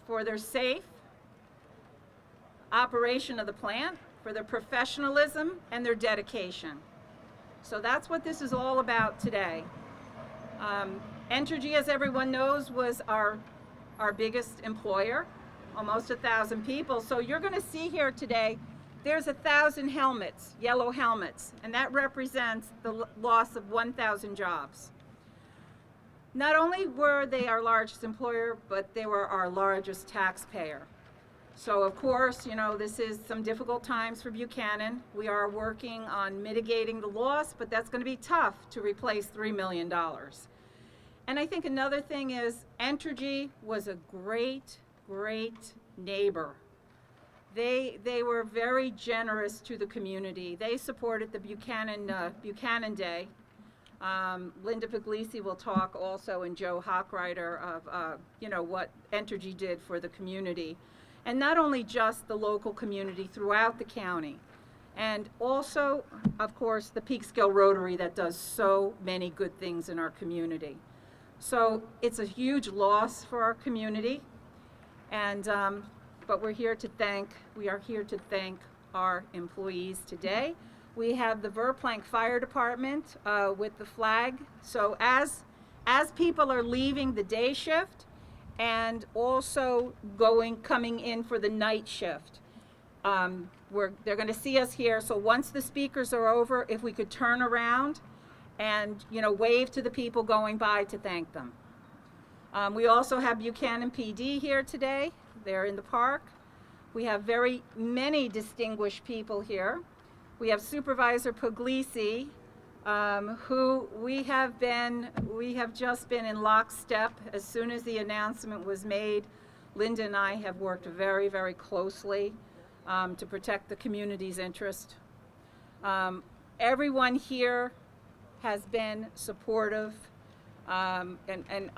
for their safe operation of the plant, for their professionalism and their dedication. So that's what this is all about today. Entergy, as everyone knows, was our biggest employer, almost 1,000 people. So you're going to see here today, there's 1,000 helmets, yellow helmets, and that represents the loss of 1,000 jobs. Not only were they our largest employer, but they were our largest taxpayer. So of course, you know, this is some difficult times for Buchanan. We are working on mitigating the loss, but that's going to be tough to replace $3 million. And I think another thing is Entergy was a great, great neighbor. They were very generous to the community. They supported the Buchanan Day. Linda Puglisi will talk also, and Joe Hochreiter, of you know, what Entergy did for the community. And not only just the local community throughout the county, and also, of course, the Peekskill Rotary that does so many good things in our community. So it's a huge loss for our community, and but we are here to thank our employees today. We have the Verplank Fire Department with the flag. So as people are leaving the day shift, and also coming in for the night shift. They're going to see us here. So once the speakers are over, if we could turn around and, you know, wave to the people going by to thank them. We also have Buchanan PD here today. They're in the park. We have very many distinguished people here. We have Supervisor Puglisi, who we have just been in lockstep. As soon as the announcement was made, Linda and I have worked very, very closely to protect the community's interest. Everyone here has been supportive, and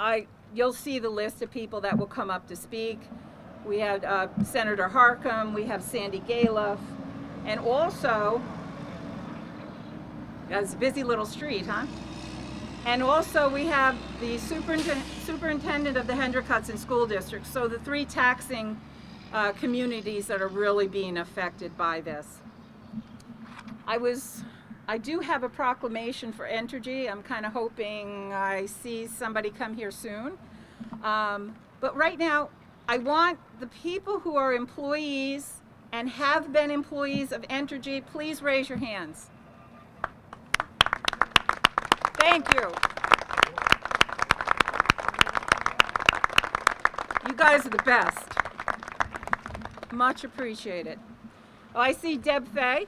you'll see the list of people that will come up to speak. We had Senator Harkham, we have Sandy Gayloff, and also, it's a busy little street, huh? And also we have the superintendent of the Hendrick Hudson School District, so the 3 taxing communities that are really being affected by this. I do have a proclamation for Entergy. I'm kind of hoping I see somebody come here soon. But right now, I want the people who are employees and have been employees of Entergy, please raise your hands. Thank you. You guys are the best. Much appreciated. Oh, I see Deb Fay.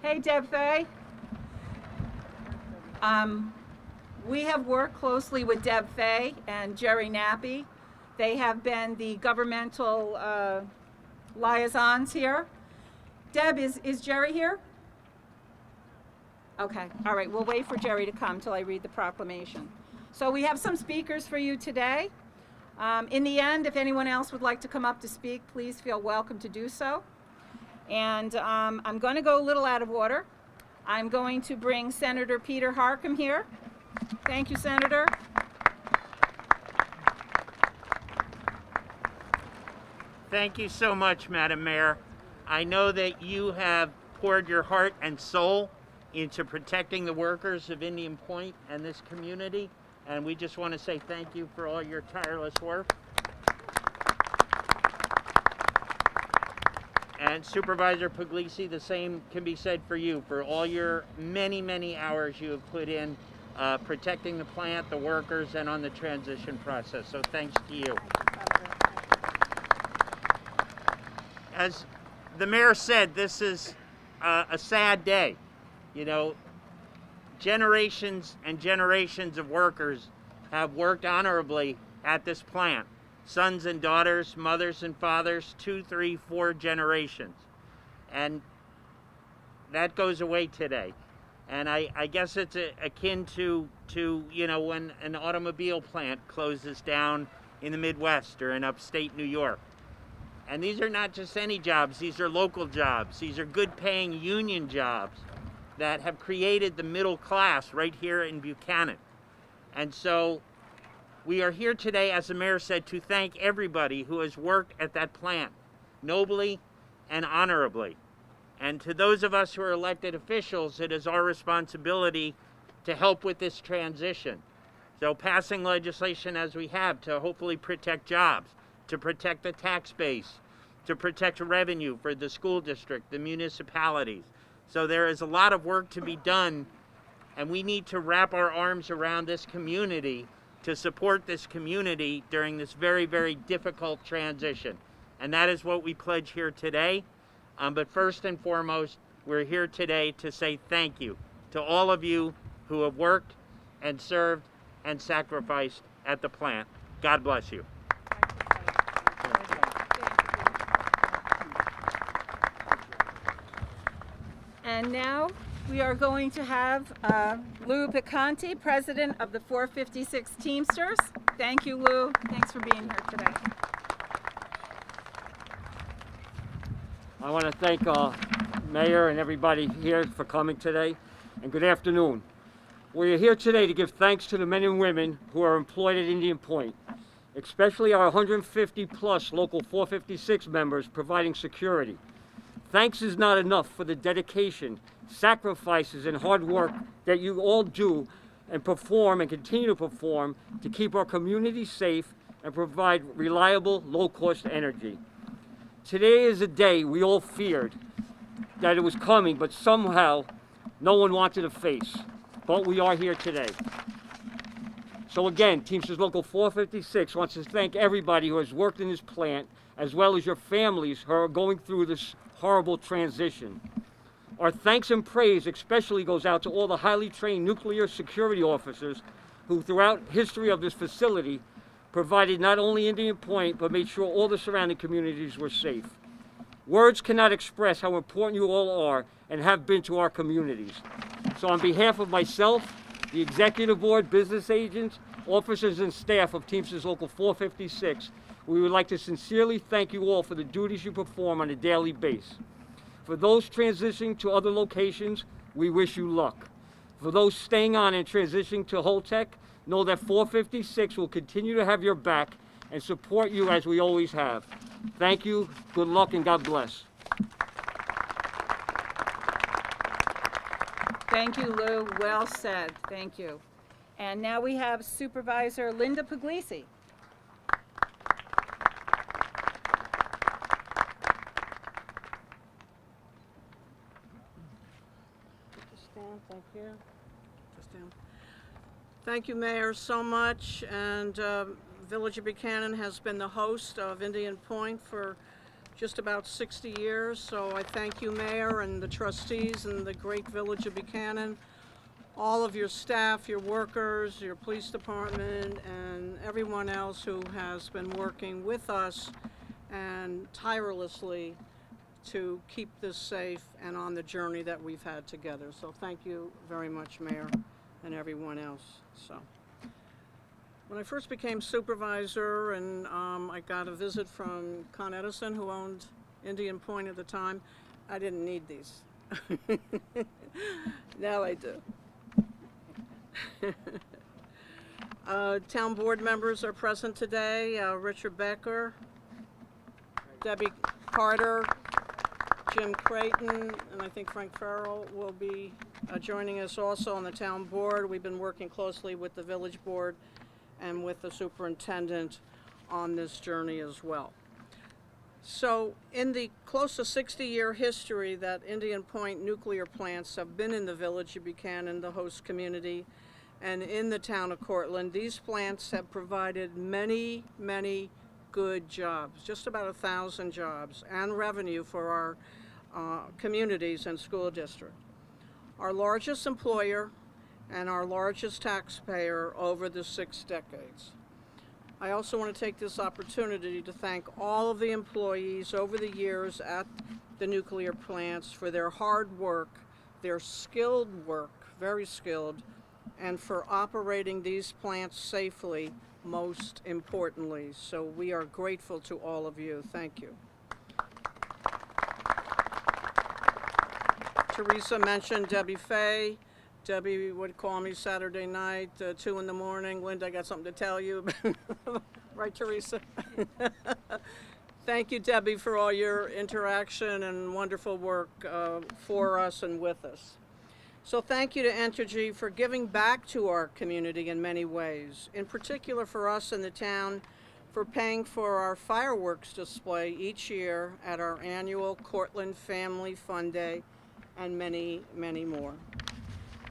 Hey, Deb Fay. We have worked closely with Deb Fay and Jerry Nappy. They have been the governmental liaisons here. Deb, is Jerry here? Okay, all right, we'll wait for Jerry to come till I read the proclamation. So we have some speakers for you today. In the end, if anyone else would like to come up to speak, please feel welcome to do so. And I'm going to go a little out of order. I'm going to bring Senator Peter Harkham here. Thank you, Senator. Thank you so much, Madam Mayor. I know that you have poured your heart and soul into protecting the workers of Indian Point and this community, and we just want to say thank you for all your tireless work. And Supervisor Puglisi, the same can be said for you, for all your many, many hours you have put in protecting the plant, the workers, and on the transition process. So thanks to you. As the mayor said, this is a sad day. You know, generations and generations of workers have worked honorably at this plant. Sons and daughters, mothers and fathers, 2, 3, 4 generations. And that goes away today. And I guess it's akin to, you know, when an automobile plant closes down in the Midwest or in upstate New York. And these are not just any jobs, these are local jobs. These are good paying union jobs that have created the middle class right here in Buchanan. And so We are here today, as the mayor said, to thank everybody who has worked at that plant nobly and honorably. And to those of us who are elected officials, it is our responsibility to help with this transition. So passing legislation as we have to hopefully protect jobs, to protect the tax base, to protect revenue for the school district, the municipalities. So there is a lot of work to be done, and we need to wrap our arms around this community to support this community during this very, very difficult transition. And that is what we pledge here today. But first and foremost, we're here today to say thank you to all of you who have worked and served and sacrificed at the plant. God bless you. And now we are going to have Lou Picante, president of the 456 Teamsters. Thank you, Lou. Thanks for being here today. I want to thank Mayor and everybody here for coming today, and good afternoon. We're here today to give thanks to the men and women who are employed at Indian Point, especially our 150 plus local 456 members providing security. Thanks is not enough for the dedication, sacrifices, and hard work that you all do and perform and continue to perform to keep our community safe and provide reliable, low-cost energy. Today is a day we all feared that it was coming, but somehow no one wanted to face. But we are here today. So again, Teamsters Local 456 wants to thank everybody who has worked in this plant, as well as your families who are going through this horrible transition. Our thanks and praise especially goes out to all the highly trained nuclear security officers who throughout history of this facility provided not only Indian Point, but made sure all the surrounding communities were safe. Words cannot express how important you all are and have been to our communities. So on behalf of myself, the Executive Board, business agents, officers, and staff of Teamsters Local 456, we would like to sincerely thank you all for the duties you perform on a daily basis. For those transitioning to other locations, we wish you luck. For those staying on and transitioning to Holtec, know that 456 will continue to have your back and support you as we always have. Thank you, good luck, and God bless. Thank you, Lou. Well said. Thank you. And now we have Supervisor Linda Puglisi. Thank you. Thank you, Mayor, so much. And Village of Buchanan has been the host of Indian Point for just about 60 years. So I thank you, Mayor, and the trustees and the great Village of Buchanan, all of your staff, your workers, your police department, and everyone else who has been working with us and tirelessly to keep this safe and on the journey that we've had together. So thank you very much, Mayor, and everyone else. So when I first became supervisor and I got a visit from Con Edison, who owned Indian Point at the time, I didn't need these. Now I do. Town board members are present today. Richard Becker, Debbie Carter, Jim Creighton, and I think Frank Farrell will be joining us also on the town board. We've been working closely with the village board and with the superintendent on this journey as well. So in the close to 60-year history that Indian Point nuclear plants have been in the village of Buchanan, the host community, and in the town of Cortland, these plants have provided many, many good jobs, just about 1,000 jobs, and revenue for our communities and school district. Our largest employer and our largest taxpayer over the 6 decades. I also want to take this opportunity to thank all of the employees over the years at the nuclear plants for their hard work, their skilled work, very skilled, and for operating these plants safely, most importantly. So we are grateful to all of you. Thank you. Teresa mentioned Debbie Fay, Debbie would call me Saturday night, 2 in the morning. Linda, I got something to tell you. Right, Teresa? Thank you, Debbie, for all your interaction and wonderful work for us and with us. So thank you to Entergy for giving back to our community in many ways, in particular for us in the town, for paying for our fireworks display each year at our annual Cortland Family Fun Day, and many, many more.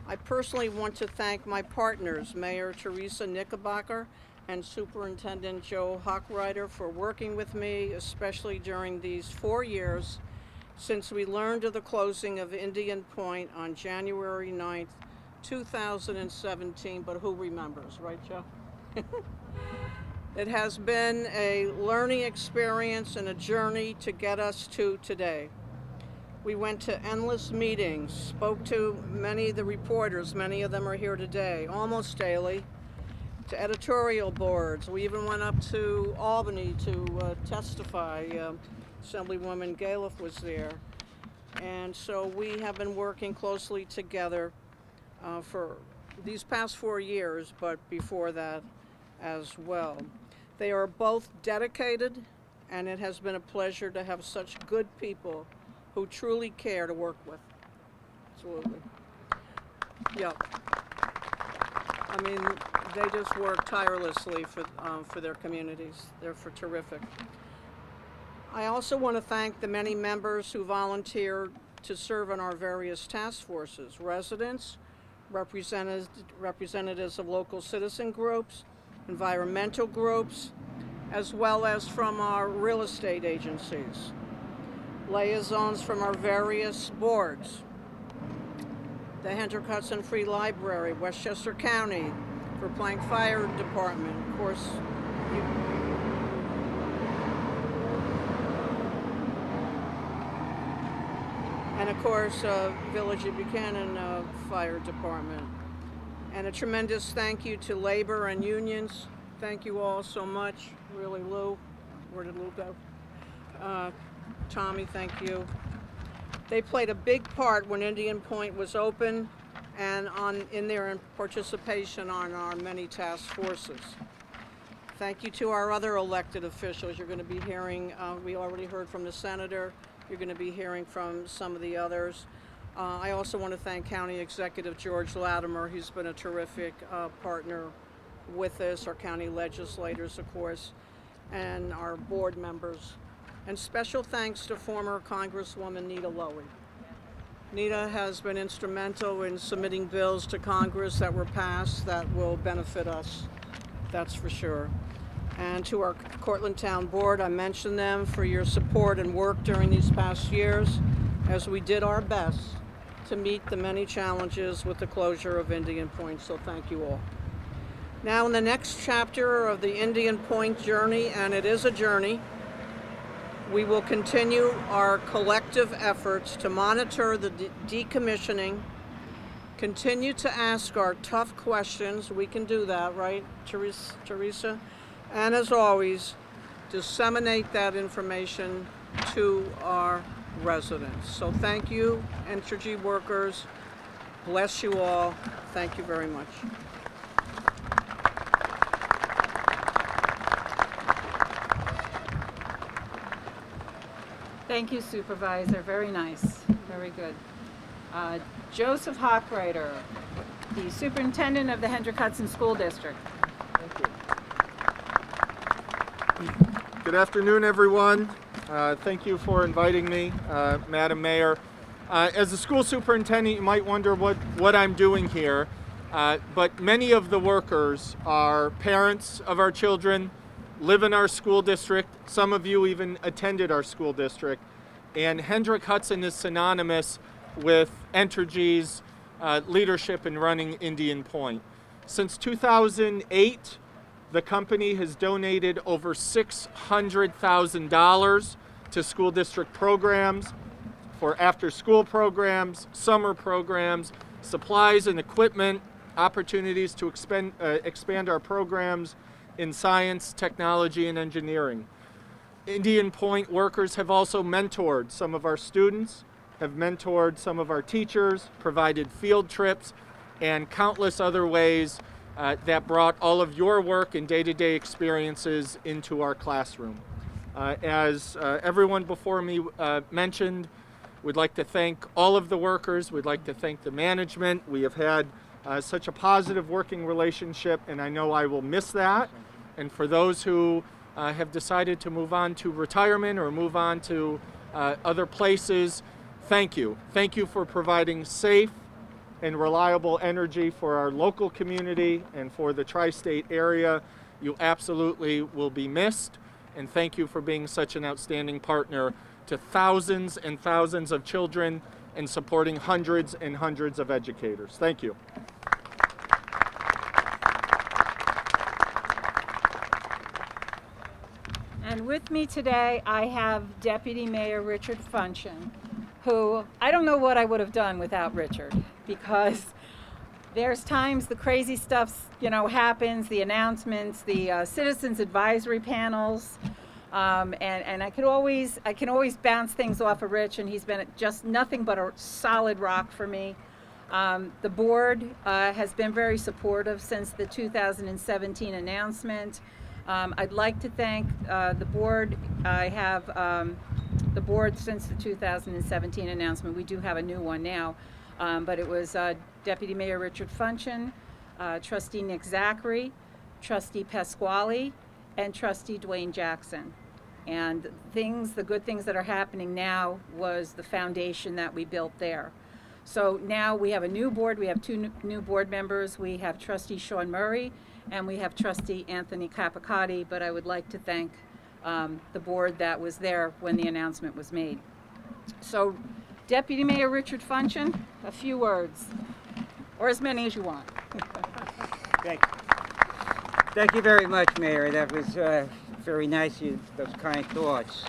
I personally want to thank my partners, Mayor Teresa Knickerbocker and Superintendent Joe Hochreiter, for working with me, especially during these 4 years since we learned of the closing of Indian Point on January 9th, 2017, but who remembers, right, Joe? It has been a learning experience and a journey to get us to today. We went to endless meetings, spoke to many of the reporters, many of them are here today, almost daily, to editorial boards. We even went up to Albany to testify. Assemblywoman Gayloff was there. And so we have been working closely together for these past 4 years, but before that as well. They are both dedicated, and it has been a pleasure to have such good people who truly care to work with. Absolutely. Yeah. I mean, they just work tirelessly for their communities. They're terrific. I also want to thank the many members who volunteer to serve on our various task forces, residents, representatives of local citizen groups, environmental groups, as well as from our real estate agencies, liaisons from our various boards, the Hendrick Hudson Free Library, Westchester County, for Plank Fire Department, of course, and of course, Village of Buchanan Fire Department. And a tremendous thank you to labor and unions. Thank you all so much. Really, Lou. Where did Lou go? Tommy, thank you. They played a big part when Indian Point was open and in their participation on our many task forces. Thank you to our other elected officials. You're going to be hearing, we already heard from the senator. You're going to be hearing from some of the others. I also want to thank County Executive George Latimer. He's been a terrific partner with us, our county legislators, of course, and our board members. And special thanks to former Congresswoman Nita Lowey. Nita has been instrumental in submitting bills to Congress that were passed that will benefit us, that's for sure. And to our Cortland Town Board, I mentioned them for your support and work during these past years as we did our best to meet the many challenges with the closure of Indian Point, so thank you all. Now in the next chapter of the Indian Point journey, and it is a journey, we will continue our collective efforts to monitor the decommissioning, continue to ask our tough questions, we can do that, right, Teresa? And as always, disseminate that information to our residents. So thank you, Entergy workers. Bless you all. Thank you very much. Thank you, Supervisor. Very nice. Very good. Joseph Hochreiter, the Superintendent of the Hendrick Hudson School District. Thank you. Good afternoon, everyone. Thank you for inviting me, Madam Mayor. As a school superintendent, you might wonder what I'm doing here, but many of the workers are parents of our children, live in our school district. Some of you even attended our school district. And Hendrick Hudson is synonymous with Entergy's leadership in running Indian Point. Since 2008, the company has donated over $600,000 to school district programs, for after-school programs, summer programs, supplies and equipment, opportunities to expand our programs in science, technology, and engineering. Indian Point workers have also mentored some of our students, have mentored some of our teachers, provided field trips, and countless other ways that brought all of your work and day-to-day experiences into our classroom. As everyone before me mentioned, we'd like to thank all of the workers. We'd like to thank the management. We have had such a positive working relationship, and I know I will miss that. And for those who have decided to move on to retirement or move on to other places, thank you. Thank you for providing safe and reliable energy for our local community and for the tri-state area. You absolutely will be missed, and thank you for being such an outstanding partner to thousands and thousands of children and supporting hundreds and hundreds of educators. Thank you. And with me today, I have Deputy Mayor Richard Funchen, who I don't know what I would have done without Richard, because there's times the crazy stuff, happens, the announcements, the citizens advisory panels, and I can always bounce things off of Rich, and he's been just nothing but a solid rock for me. The board has been very supportive since the 2017 announcement. I'd like to thank the board. I have the board since the 2017 announcement. We do have a new one now, but it was Deputy Mayor Richard Funchen, Trustee Nick Zachary, Trustee Pasquale, and Trustee Dwayne Jackson. And the good things that are happening now was the foundation that we built there. So now we have a new board. We have two new board members. We have Trustee Sean Murray, and we have Trustee Anthony Capicotti, but I would like to thank the board that was there when the announcement was made. So, Deputy Mayor Richard Funchen, a few words, or as many as you want. Thank you very much, Mayor. That was very nice, those kind thoughts.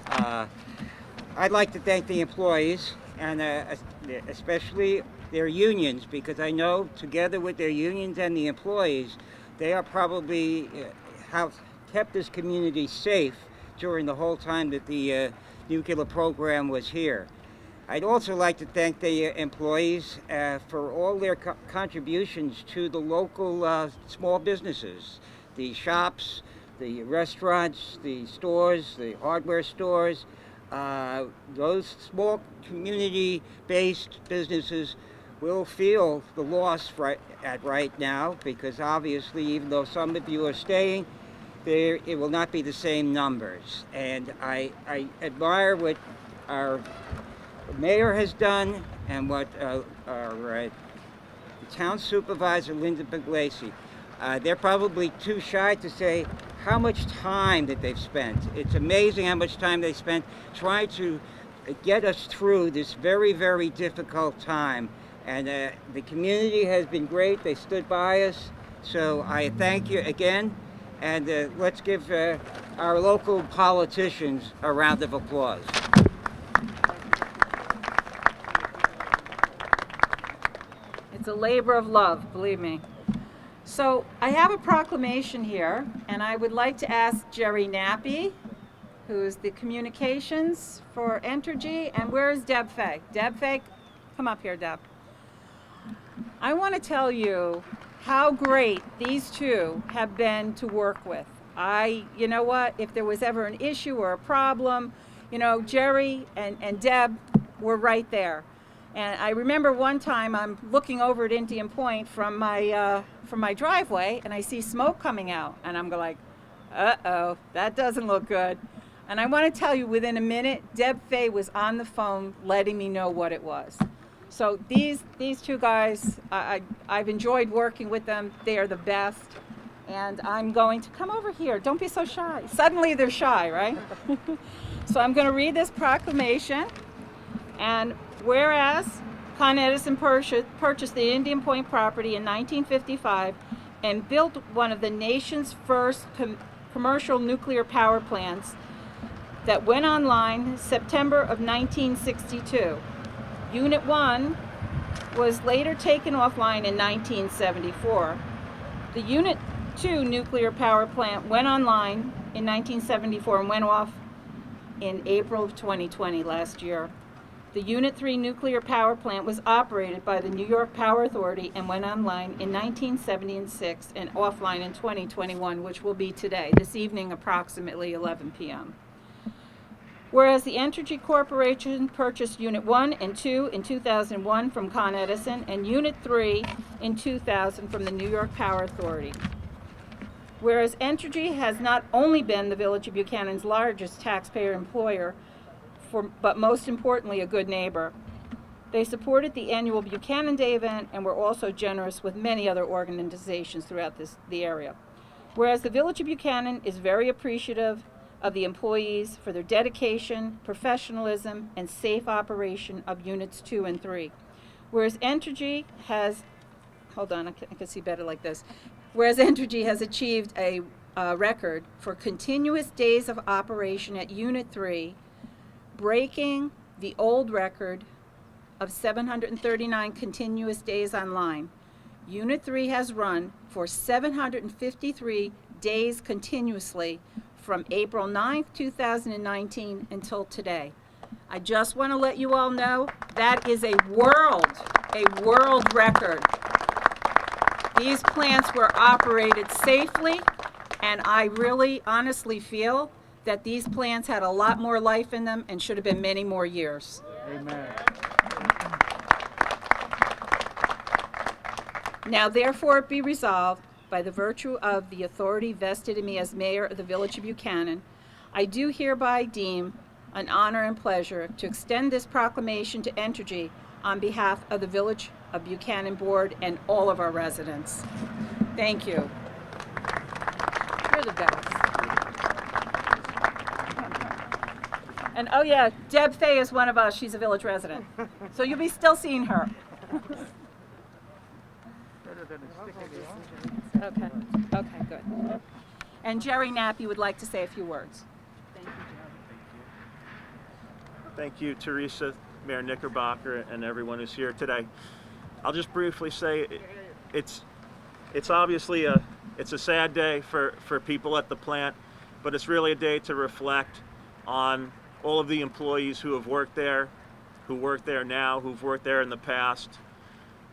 I'd like to thank the employees, and especially their unions, because I know together with their unions and the employees, they are probably have kept this community safe during the whole time that the nuclear program was here. I'd also like to thank the employees for all their contributions to the local small businesses, the shops, the restaurants, the stores, the hardware stores. Those small community-based businesses will feel the loss right now, because obviously, even though some of you are staying, it will not be the same numbers. And I admire what our mayor has done and what our town supervisor, Linda Puglisi. They're probably too shy to say how much time that they've spent. It's amazing how much time they spent trying to get us through this very, very difficult time. And the community has been great. They stood by us. So I thank you again. And let's give our local politicians a round of applause. It's a labor of love, believe me. So I have a proclamation here, and I would like to ask Jerry Nappy, who's the communications for Entergy, and where is Deb Fay? Deb Fay, come up here, Deb. I want to tell you how great these two have been to work with. You know what, if there was ever an issue or a problem, Jerry and Deb were right there. And I remember one time I'm looking over at Indian Point from my driveway, and I see smoke coming out, and I'm like, uh-oh, that doesn't look good. And I want to tell you, within a minute, Deb Fay was on the phone letting me know what it was. So these two guys, I've enjoyed working with them. They are the best. And I'm going to come over here. Don't be so shy. Suddenly they're shy, right? So I'm going to read this proclamation. And whereas Con Edison purchased the Indian Point property in 1955 and built one of the nation's first commercial nuclear power plants that went online September of 1962. Unit 1 was later taken offline in 1974. The Unit 2 nuclear power plant went online in 1974 and went off in April of 2020 last year. The Unit 3 nuclear power plant was operated by the New York Power Authority and went online in 1976 and offline in 2021, which will be today, this evening, approximately 11 p.m. Whereas the Entergy Corporation purchased Unit 1 and 2 in 2001 from Con Edison and Unit 3 in 2000 from the New York Power Authority. Whereas Entergy has not only been the Village of Buchanan's largest taxpayer employer, but most importantly, a good neighbor. They supported the annual Buchanan Day event and were also generous with many other organizations throughout the area. Whereas the Village of Buchanan is very appreciative of the employees for their dedication, professionalism, and safe operation of Units 2 and 3. Whereas Entergy has, hold on, I can see better like this. Whereas Entergy has achieved a record for continuous days of operation at Unit 3, breaking the old record of 739 continuous days online. Unit 3 has run for 753 days continuously from April 9th, 2019 until today. I just want to let you all know that is a world record. These plants were operated safely, and I really honestly feel that these plants had a lot more life in them and should have been many more years. Amen. Now therefore be resolved, by the virtue of the authority vested in me as mayor of the Village of Buchanan, I do hereby deem an honor and pleasure to extend this proclamation to Entergy on behalf of the Village of Buchanan Board and all of our residents. Thank you. You're the best. And oh yeah, Deb Fay is one of us. She's a village resident. So you'll be still seeing her. Okay, good. And Jerry Knapp, you would like to say a few words. Thank you, Jerry. Thank you, Teresa, Mayor Knickerbocker, and everyone who's here today. I'll just briefly say it's obviously a sad day for people at the plant, but it's really a day to reflect on all of the employees who have worked there, who work there now, who've worked there in the past,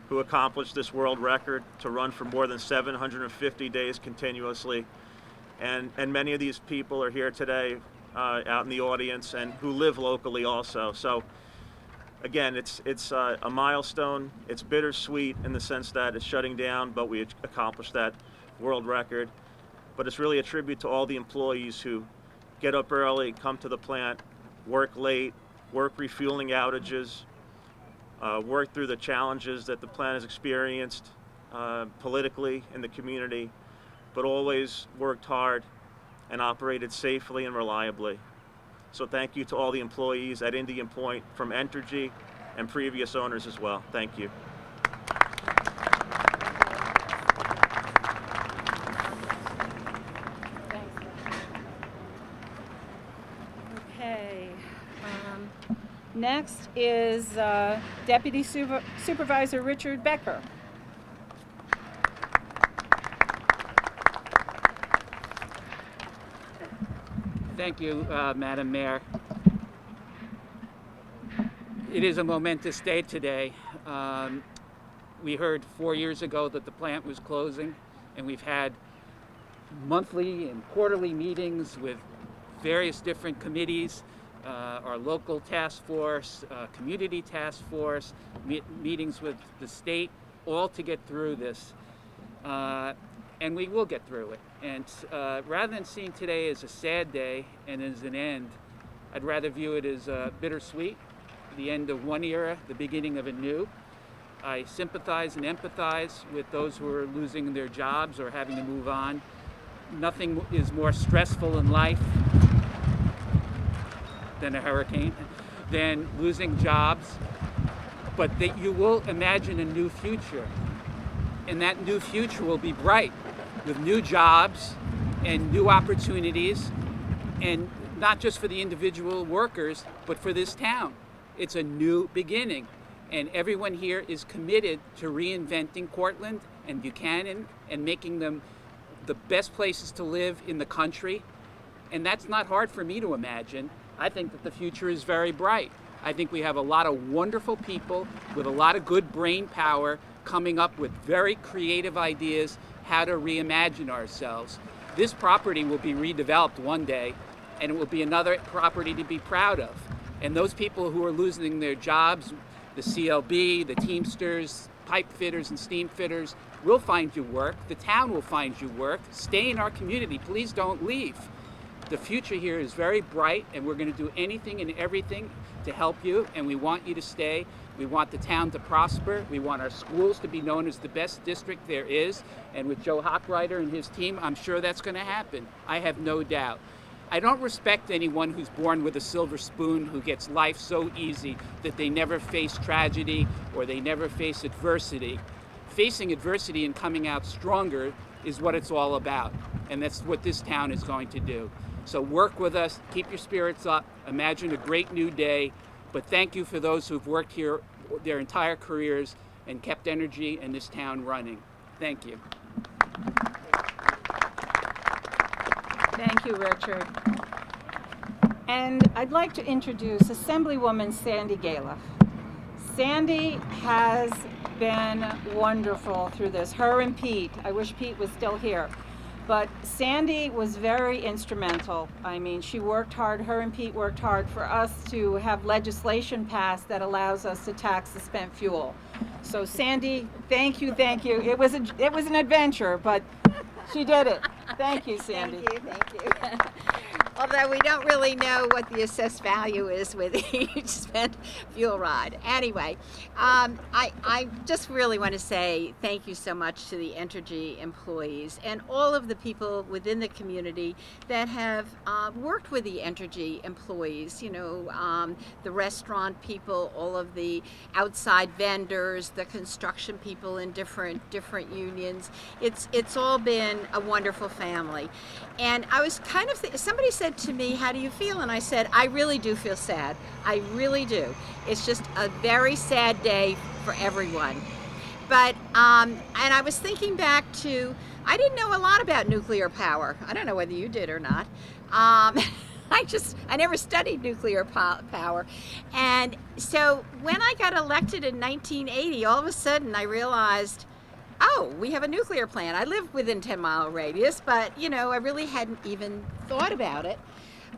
who accomplished this world record to run for more than 750 days continuously. And many of these people are here today out in the audience and who live locally also. So again, it's a milestone. It's bittersweet in the sense that it's shutting down, but we accomplished that world record. But it's really a tribute to all the employees who get up early, come to the plant, work late, work refueling outages, work through the challenges that the plant has experienced politically in the community, but always worked hard and operated safely and reliably. So thank you to all the employees at Indian Point from Entergy and previous owners as well. Thank you. Okay. Next is Deputy Supervisor Richard Becker. Thank you, Madam Mayor. It is a momentous day today. We heard 4 years ago that the plant was closing, and we've had monthly and quarterly meetings with various different committees, our local task force, community task force, meetings with the state, all to get through this. And we will get through it. And rather than seeing today as a sad day and as an end, I'd rather view it as bittersweet, the end of one era, the beginning of a new. I sympathize and empathize with those who are losing their jobs or having to move on. Nothing is more stressful in life than a hurricane, than losing jobs, but that you will imagine a new future. And that new future will be bright with new jobs and new opportunities, and not just for the individual workers, but for this town. It's a new beginning, and everyone here is committed to reinventing Cortland and Buchanan and making them the best places to live in the country. And that's not hard for me to imagine. I think that the future is very bright. I think we have a lot of wonderful people with a lot of good brain power coming up with very creative ideas how to reimagine ourselves. This property will be redeveloped one day, and it will be another property to be proud of. And those people who are losing their jobs, the CLB, the Teamsters, pipe fitters and steam fitters, will find you work. The town will find you work. Stay in our community. Please don't leave. The future here is very bright, and we're going to do anything and everything to help you, and we want you to stay. We want the town to prosper. We want our schools to be known as the best district there is. And with Joe Hochreiter and his team, I'm sure that's going to happen. I have no doubt. I don't respect anyone who's born with a silver spoon, who gets life so easy that they never face tragedy or they never face adversity. Facing adversity and coming out stronger is what it's all about. And that's what this town is going to do. So work with us, keep your spirits up, imagine a great new day. But thank you for those who've worked here their entire careers and kept energy in this town running. Thank you. Thank you, Richard. And I'd like to introduce Assemblywoman Sandy Gayloff. Sandy has been wonderful through this. Her and Pete, I wish Pete was still here, but Sandy was very instrumental. I mean, she worked hard, her and Pete worked hard for us to have legislation passed that allows us to tax the spent fuel. So Sandy, thank you, thank you. It was an adventure, but she did it. Thank you, Sandy. Thank you. Although we don't really know what the assessed value is with each spent fuel rod. Anyway, I just really want to say thank you so much to the Entergy employees and all of the people within the community that have worked with the Entergy employees. You know, the restaurant people, all of the outside vendors, the construction people in different unions. It's all been a wonderful family. And I was kind of somebody said to me, how do you feel? And I said, I really do feel sad. I really do. It's just a very sad day for everyone. But, and I was thinking back to, I didn't know a lot about nuclear power. I don't know whether you did or not. I never studied nuclear power. And so when I got elected in 1980, all of a sudden I realized, oh, we have a nuclear plant. I live within 10-mile radius, but, you know, I really hadn't even thought about it.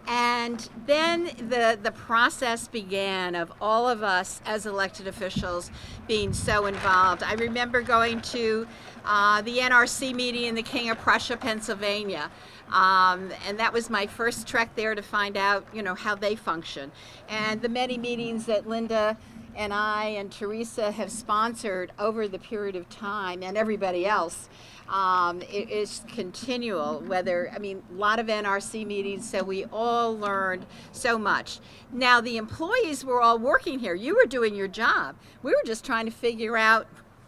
And then the process began of all of us as elected officials being so involved. I remember going to the NRC meeting in the King of Prussia, Pennsylvania. And that was my first trek there to find out, you know, how they function. And the many meetings that Linda and I and Teresa have sponsored over the period of time, and everybody else. It is continual, a lot of NRC meetings, so we all learned so much. Now, the employees were all working here. You were doing your job. We were just trying to figure out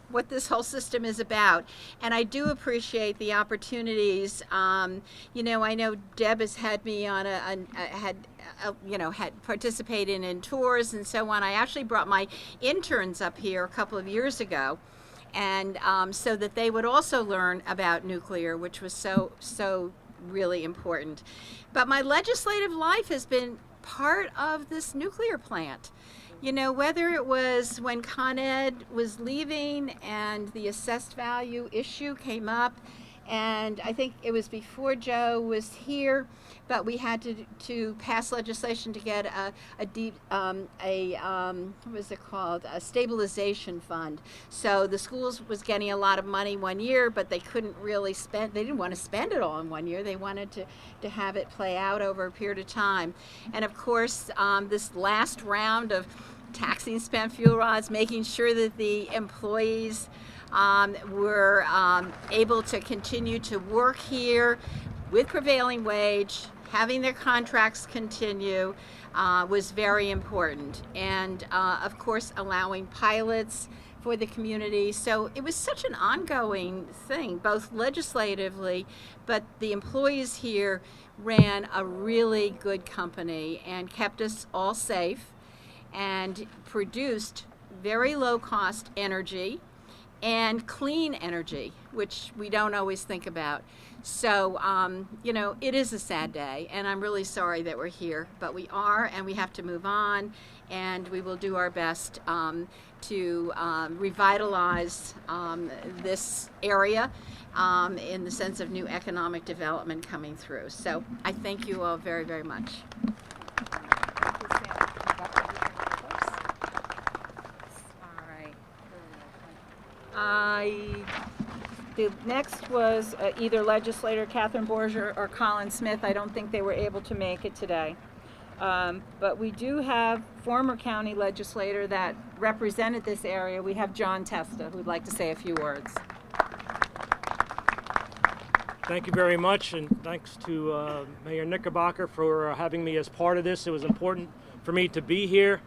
what this whole system is about. And I do appreciate the opportunities. You know, I know Deb has had me on had participated in tours and so on. I actually brought my interns up here a couple of years ago, and so that they would also learn about nuclear, which was so really important. But my legislative life has been part of this nuclear plant. You know, whether it was when Con Ed was leaving and the assessed value issue came up, and I think it was before Joe was here, but we had to pass legislation to get what was it called? A stabilization fund. So the schools was getting a lot of money one year, but they couldn't really spend, they didn't want to spend it all in one year. They wanted to have it play out over a period of time. And of course, this last round of taxing spent fuel rods, making sure that the employees were able to continue to work here with prevailing wage, having their contracts continue, was very important. And of course, allowing pilots for the community. So it was such an ongoing thing, both legislatively, but the employees here ran a really good company and kept us all safe and produced very low cost energy and clean energy, which we don't always think about. So, you know, it is a sad day, and I'm really sorry that we're here, but we are, and we have to move on, and we will do our best to revitalize this area in the sense of new economic development coming through. So I thank you all very, very much. The next was either legislator Catherine Borger or Colin Smith. I don't think they were able to make it today. But we do have former county legislator that represented this area. We have John Testa, who'd like to say a few words. Thank you very much, and thanks to Mayor Knickerbocker for having me as part of this. It was important for me to be here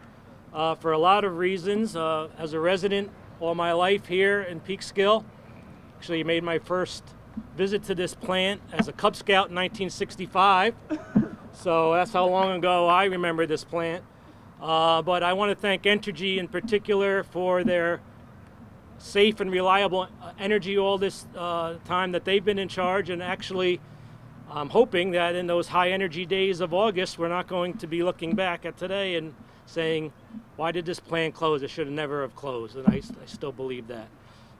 for a lot of reasons. As a resident all my life here in Peekskill, actually made my first visit to this plant as a Cub Scout in 1965. So that's how long ago I remember this plant. But I want to thank Entergy in particular for their safe and reliable energy all this time that they've been in charge. And actually, I'm hoping that in those high energy days of August, we're not going to be looking back at today and saying, why did this plant close? It should have never have closed. And I still believe that.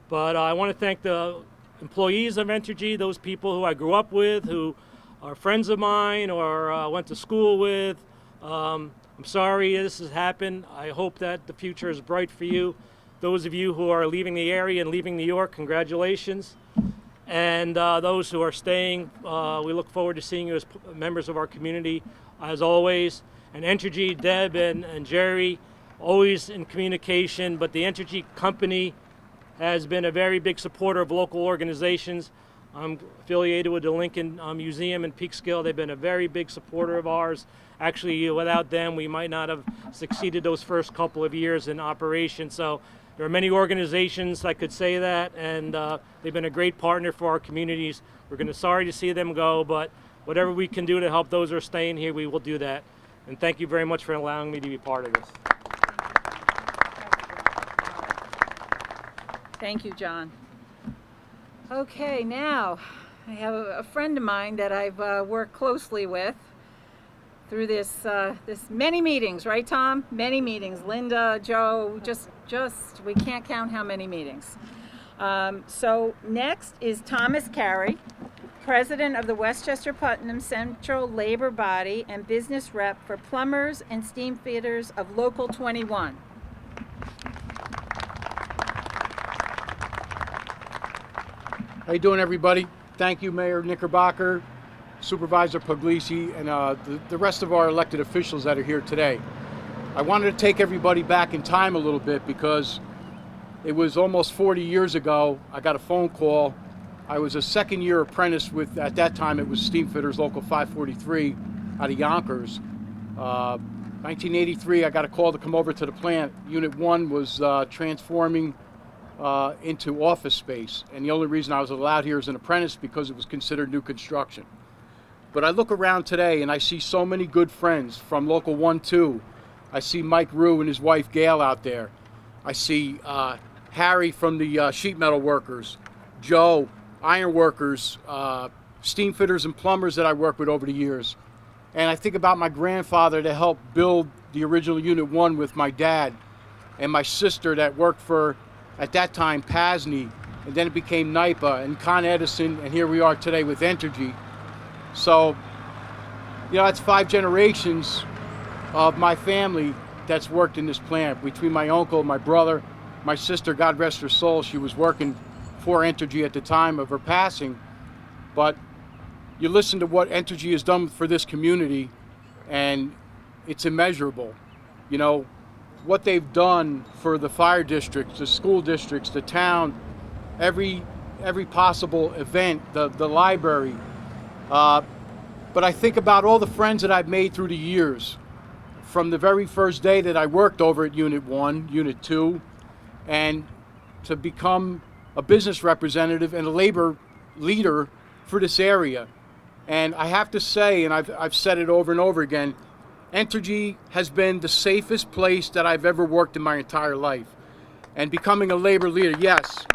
But I want to thank the employees of Entergy, those people who I grew up with, who are friends of mine or went to school with. I'm sorry this has happened. I hope that the future is bright for you. Those of you who are leaving the area and leaving New York, congratulations. And those who are staying, we look forward to seeing you as members of our community, as always. And Entergy, Deb and Jerry, always in communication, but the Entergy company has been a very big supporter of local organizations. I'm affiliated with the Lincoln Museum in Peekskill. They've been a very big supporter of ours. Actually, without them, we might not have succeeded those first couple of years in operation. So there are many organizations that could say that, and they've been a great partner for our communities. We're sorry to see them go, but whatever we can do to help those who are staying here, we will do that. And thank you very much for allowing me to be part of this. Thank you, John. Okay, now I have a friend of mine that I've worked closely with through this many meetings, right, Tom? Many meetings. Linda, Joe, just we can't count how many meetings. So next is Thomas Carey, President of the Westchester Putnam Central Labor Body and Business Rep for Plumbers and Steam Fitters of Local 21. How you doing, everybody? Thank you, Mayor Knickerbocker, Supervisor Puglisi, and the rest of our elected officials that are here today. I wanted to take everybody back in time a little bit because it was almost 40 years ago. I got a phone call. I was a second-year apprentice with, at that time, it was Steam Fitters Local 543 out of Yonkers. 1983, I got a call to come over to the plant. Unit 1 was transforming into office space, and the only reason I was allowed here as an apprentice because it was considered new construction. But I look around today and I see so many good friends from Local 1-2. I see Mike Rue and his wife Gail out there. I see Harry from the sheet metal workers, Joe, iron workers, steam fitters and plumbers that I worked with over the years. And I think about my grandfather that helped build the original Unit 1 with my dad, and my sister that worked for, at that time, Pasney, and then it became NIPA and Con Edison, and here we are today with Entergy. So, you know, that's 5 generations of my family that's worked in this plant. Between my uncle, my brother, my sister, God rest her soul, she was working for Entergy at the time of her passing. But you listen to what Entergy has done for this community, and it's immeasurable. You know, what they've done for the fire districts, the school districts, the town, every possible event, the library. But I think about all the friends that I've made through the years, from the very first day that I worked over at Unit 1, Unit 2, and to become a business representative and a labor leader for this area. And I have to say, and I've said it over and over again, Entergy has been the safest place that I've ever worked in my entire life. And becoming a labor leader, yes.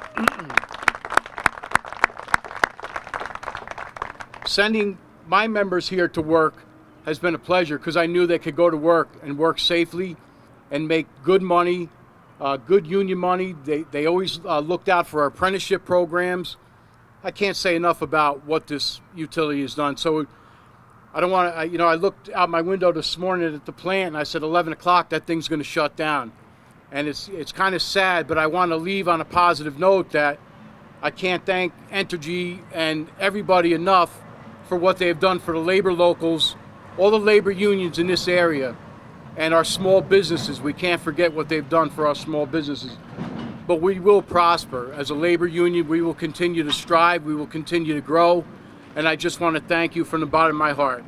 Sending my members here to work has been a pleasure because I knew they could go to work and work safely and make good money, good union money. They always looked out for our apprenticeship programs. I can't say enough about what this utility has done. So I don't want to, I looked out my window this morning at the plant and I said 11 o'clock, that thing's going to shut down. And it's kind of sad, but I want to leave on a positive note that I can't thank Entergy and everybody enough for what they have done for the labor locals, all the labor unions in this area, and our small businesses. We can't forget what they've done for our small businesses. But we will prosper. As a labor union, we will continue to strive, we will continue to grow, and I just want to thank you from the bottom of my heart.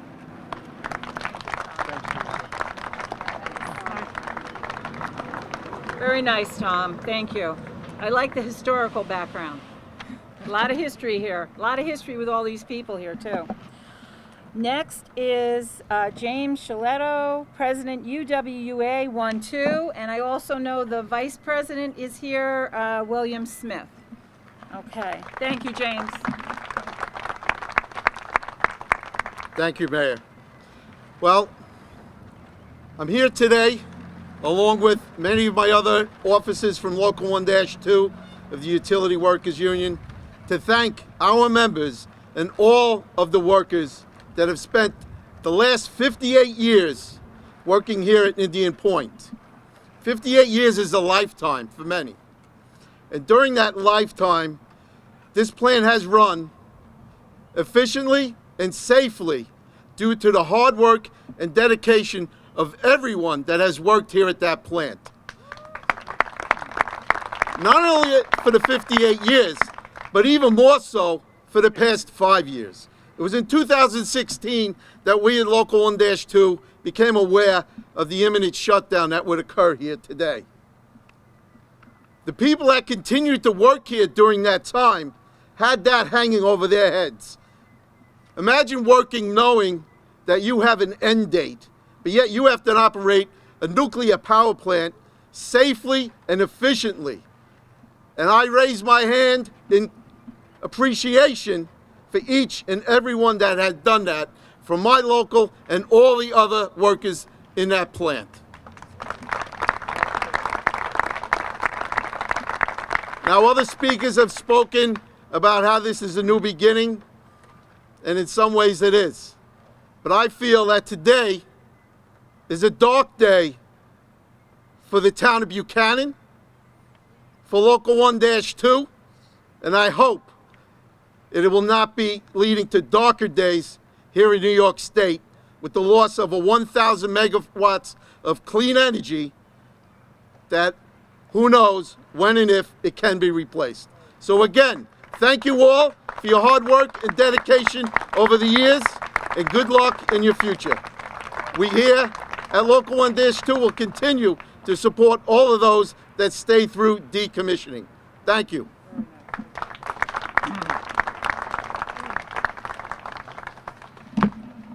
Very nice, Tom. Thank you. I like the historical background. A lot of history here. A lot of history with all these people here, too. Next is James Shaletto, President UWUA 1-2, and I also know the Vice President is here, William Smith. Okay. Thank you, James. Thank you, Mayor. Well, I'm here today, along with many of my other officers from Local 1-2 of the Utility Workers Union, to thank our members and all of the workers that have spent the last 58 years working here at Indian Point. 58 years is a lifetime for many. And during that lifetime, this plant has run efficiently and safely due to the hard work and dedication of everyone that has worked here at that plant. Not only for the 58 years, but even more so for the past 5 years. It was in 2016 that we at Local 1-2 became aware of the imminent shutdown that would occur here today. The people that continued to work here during that time had that hanging over their heads. Imagine working knowing that you have an end date, but yet you have to operate a nuclear power plant safely and efficiently. And I raise my hand in appreciation for each and everyone that had done that, from my local and all the other workers in that plant. Now, other speakers have spoken about how this is a new beginning, and in some ways it is. But I feel that today is a dark day for the town of Buchanan, for Local 1-2, and I hope it will not be leading to darker days here in New York State with the loss of 1,000 megawatts of clean energy that who knows when and if it can be replaced. So again, thank you all for your hard work and dedication over the years, and good luck in your future. We here at Local 1-2 will continue to support all of those that stay through decommissioning. Thank you.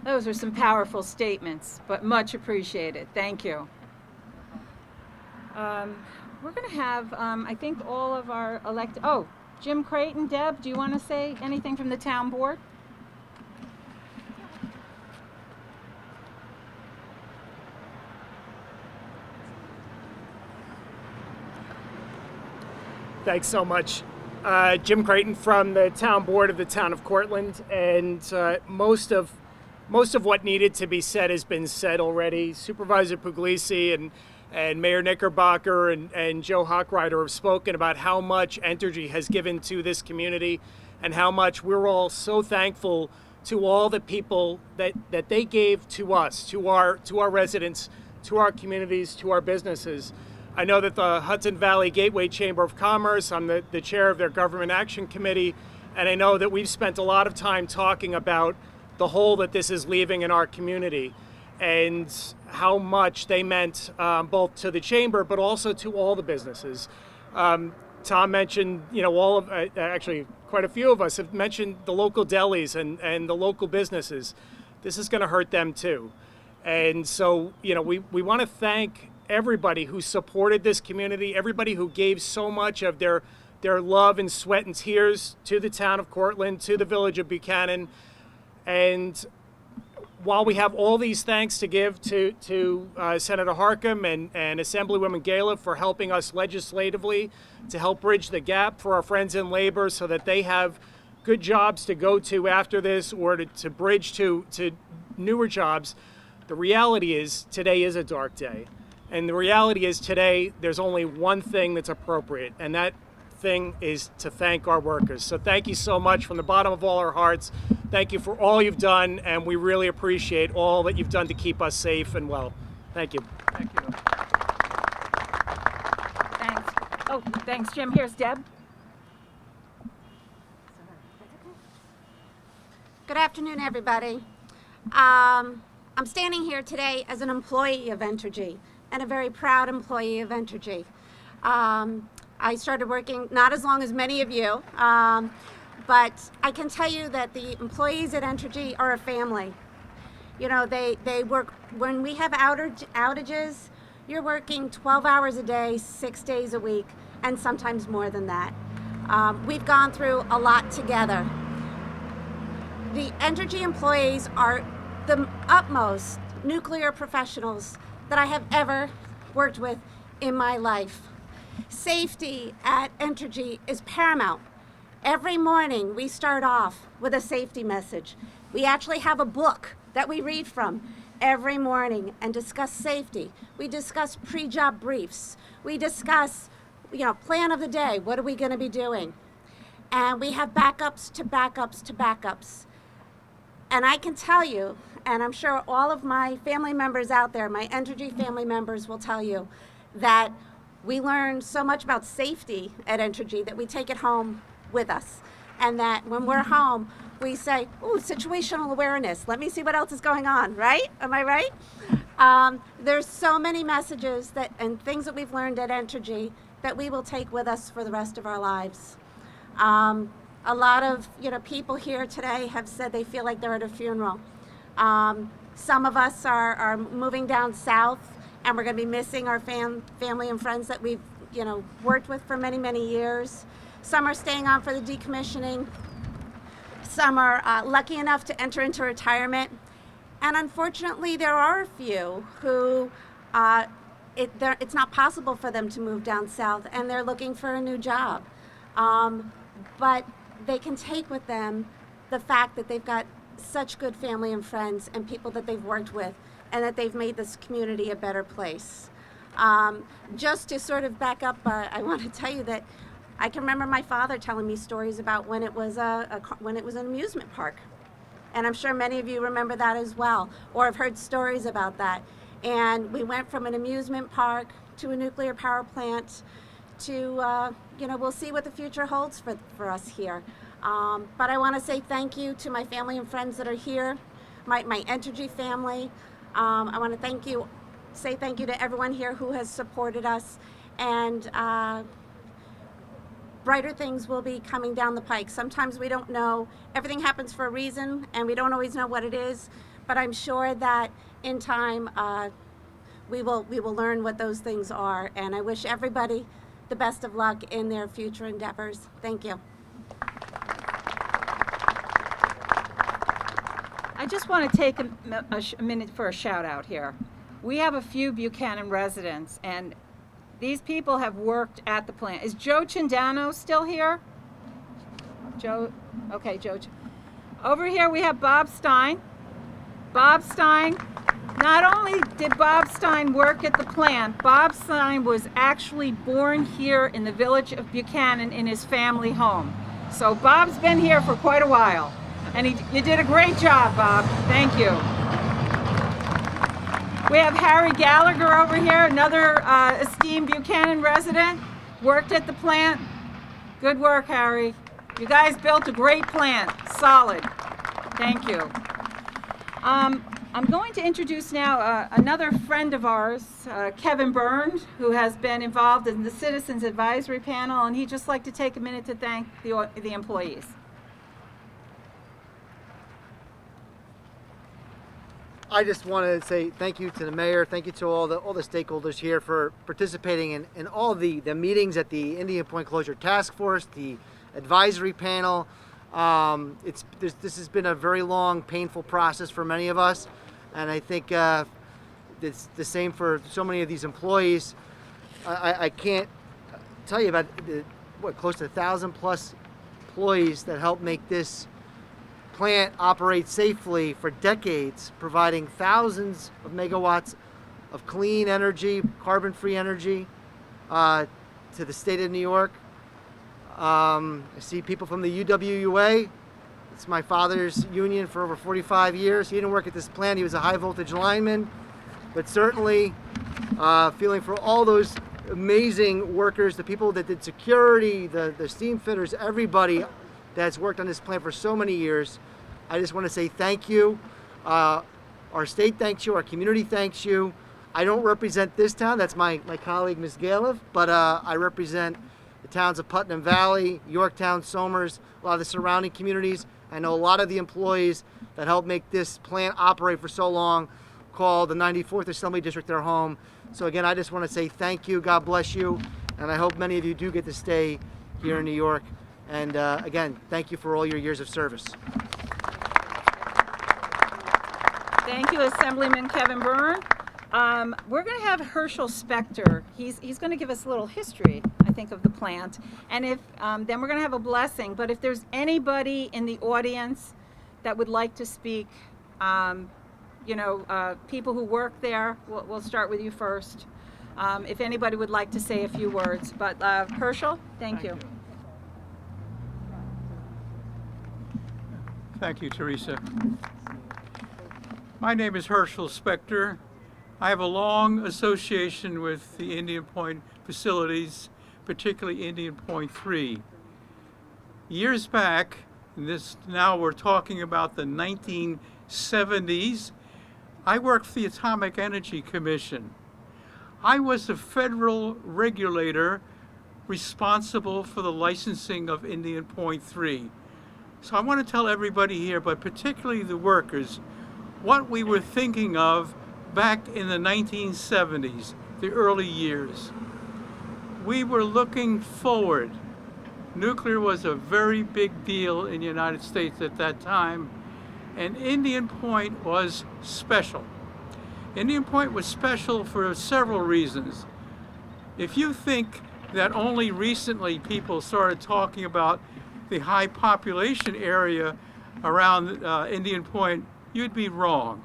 Those are some powerful statements, but much appreciated. Thank you. We're going to have, I think, all of our elected... Oh, Jim Creighton, Deb, do you want to say anything from the town board? Thanks so much. Jim Creighton from the town board of the town of Cortland, and most of what needed to be said has been said already. Supervisor Puglisi and Mayor Knickerbocker and Joe Hochreiter have spoken about how much Entergy has given to this community and how much we're all so thankful to all the people that they gave to us, to our residents, to our communities, to our businesses. I know that the Hudson Valley Gateway Chamber of Commerce, I'm the chair of their Government Action Committee, and I know that we've spent a lot of time talking about the hole that this is leaving in our community and how much they meant both to the chamber but also to all the businesses. Tom mentioned, actually quite a few of us have mentioned the local delis and the local businesses. This is going to hurt them too. And so, we want to thank everybody who supported this community, everybody who gave so much of their love and sweat and tears to the town of Cortland, to the village of Buchanan. And while we have all these thanks to give to Senator Harkham and Assemblywoman Gayloff for helping us legislatively to help bridge the gap for our friends in labor so that they have good jobs to go to after this, or to bridge to newer jobs, the reality is today is a dark day. And the reality is today there's only one thing that's appropriate, and that thing is to thank our workers. So thank you so much from the bottom of all our hearts. Thank you for all you've done, and we really appreciate all that you've done to keep us safe and well. Thank you. Thank you. Thanks. Oh, thanks, Jim. Here's Deb. Good afternoon, everybody. I'm standing here today as an employee of Entergy, and a very proud employee of Entergy. I started working not as long as many of you, but I can tell you that the employees at Entergy are a family. You know, they work, when we have outages, you're working 12 hours a day, 6 days a week, and sometimes more than that. We've gone through a lot together. The Entergy employees are the utmost nuclear professionals that I have ever worked with in my life. Safety at Entergy is paramount. Every morning we start off with a safety message. We actually have a book that we read from every morning and discuss safety. We discuss pre-job briefs. We discuss, plan of the day. What are we going to be doing? And we have backups to backups to backups. And I can tell you, and I'm sure all of my family members out there, my Entergy family members will tell you, that we learn so much about safety at Entergy that we take it home with us. And that when we're home, we say, ooh, situational awareness. Let me see what else is going on, right? Am I right? There's so many messages and things that we've learned at Entergy that we will take with us for the rest of our lives. A lot of people here today have said they feel like they're at a funeral. Some of us are moving down south, and we're going to be missing our family and friends that we've worked with for many, many years. Some are staying on for the decommissioning. Some are lucky enough to enter into retirement. And unfortunately, there are a few who it's not possible for them to move down south, and they're looking for a new job. But they can take with them the fact that they've got such good family and friends and people that they've worked with, and that they've made this community a better place. Just to sort of back up, I want to tell you that I can remember my father telling me stories about when it was an amusement park. And I'm sure many of you remember that as well, or have heard stories about that. And we went from an amusement park to a nuclear power plant to, we'll see what the future holds for us here. But I want to say thank you to my family and friends that are here, my Entergy family. I want to say thank you to everyone here who has supported us, and brighter things will be coming down the pike. Sometimes we don't know, everything happens for a reason, and we don't always know what it is, but I'm sure that in time we will learn what those things are, and I wish everybody the best of luck in their future endeavors. Thank you. I just want to take a minute for a shout out here. We have a few Buchanan residents, and these people have worked at the plant. Is Joe Chindano still here? Joe? Okay, Joe. Over here we have Bob Stein. Bob Stein, not only did Bob Stein work at the plant, Bob Stein was actually born here in the village of Buchanan in his family home. So Bob's been here for quite a while. And you did a great job, Bob. Thank you. We have Harry Gallagher over here, another esteemed Buchanan resident, worked at the plant. Good work, Harry. You guys built a great plant, solid. Thank you. I'm going to introduce now another friend of ours, Kevin Byrne, who has been involved in the Citizens Advisory Panel, and he'd just like to take a minute to thank the employees. I just want to say thank you to the mayor, thank you to all the stakeholders here for participating in all the meetings at the Indian Point Closure Task Force, the advisory panel, This has been a very long, painful process for many of us, and I think it's the same for so many of these employees. I can't tell you about close to 1,000 plus employees that help make this plant operate safely for decades, providing thousands of megawatts of clean energy, carbon-free energy to the state of New York. I see people from the UWUA. It's my father's union for over 45 years. He didn't work at this plant. He was a high voltage lineman, but certainly feeling for all those amazing workers, the people that did security, the steam fitters, everybody that's worked on this plant for so many years. I just want to say thank you. Our state thanks you. Our community thanks you. I don't represent this town. That's my colleague, Ms. Gayloff, but I represent the towns of Putnam Valley, Yorktown, Somers, a lot of the surrounding communities. I know a lot of the employees that helped make this plant operate for so long call the 94th Assembly District their home. So again, I just want to say thank you, God bless you, and I hope many of you do get to stay here in New York. And again, thank you for all your years of service. Thank you, Assemblyman Kevin Byrne. We're going to have Herschel Specter. He's going to give us a little history, I think, of the plant. And if then we're going to have a blessing. But if there's anybody in the audience that would like to speak, people who work there, we'll start with you first. If anybody would like to say a few words. But Herschel, thank you. Thank you, Teresa. My name is Herschel Specter. I have a long association with the Indian Point facilities, particularly Indian Point 3. Years back, now we're talking about the 1970s, I worked for the Atomic Energy Commission. I was the federal regulator responsible for the licensing of Indian Point 3. So I want to tell everybody here, but particularly the workers, what we were thinking of back in the 1970s, the early years. We were looking forward. Nuclear was a very big deal in the United States at that time, and Indian Point was special. Indian Point was special for several reasons. If you think that only recently people started talking about the high population area around Indian Point, you'd be wrong.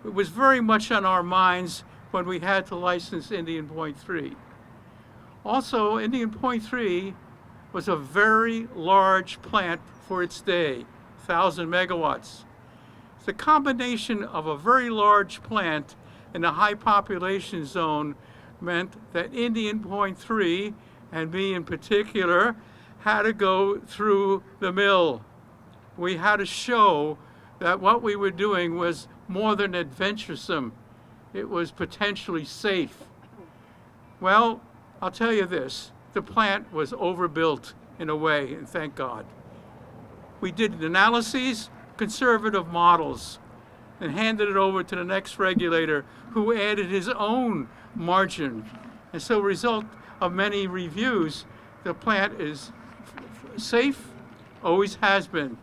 It was very much on our minds when we had to license Indian Point 3. Also, Indian Point 3 was a very large plant for its day, 1,000 megawatts. The combination of a very large plant in a high population zone meant that Indian Point 3, and me in particular, had to go through the mill. We had to show that what we were doing was more than adventuresome. It was potentially safe. Well, I'll tell you this, the plant was overbuilt in a way, and thank God. We did analyses, conservative models, and handed it over to the next regulator who added his own margin. And so, result of many reviews, the plant is safe, always has been.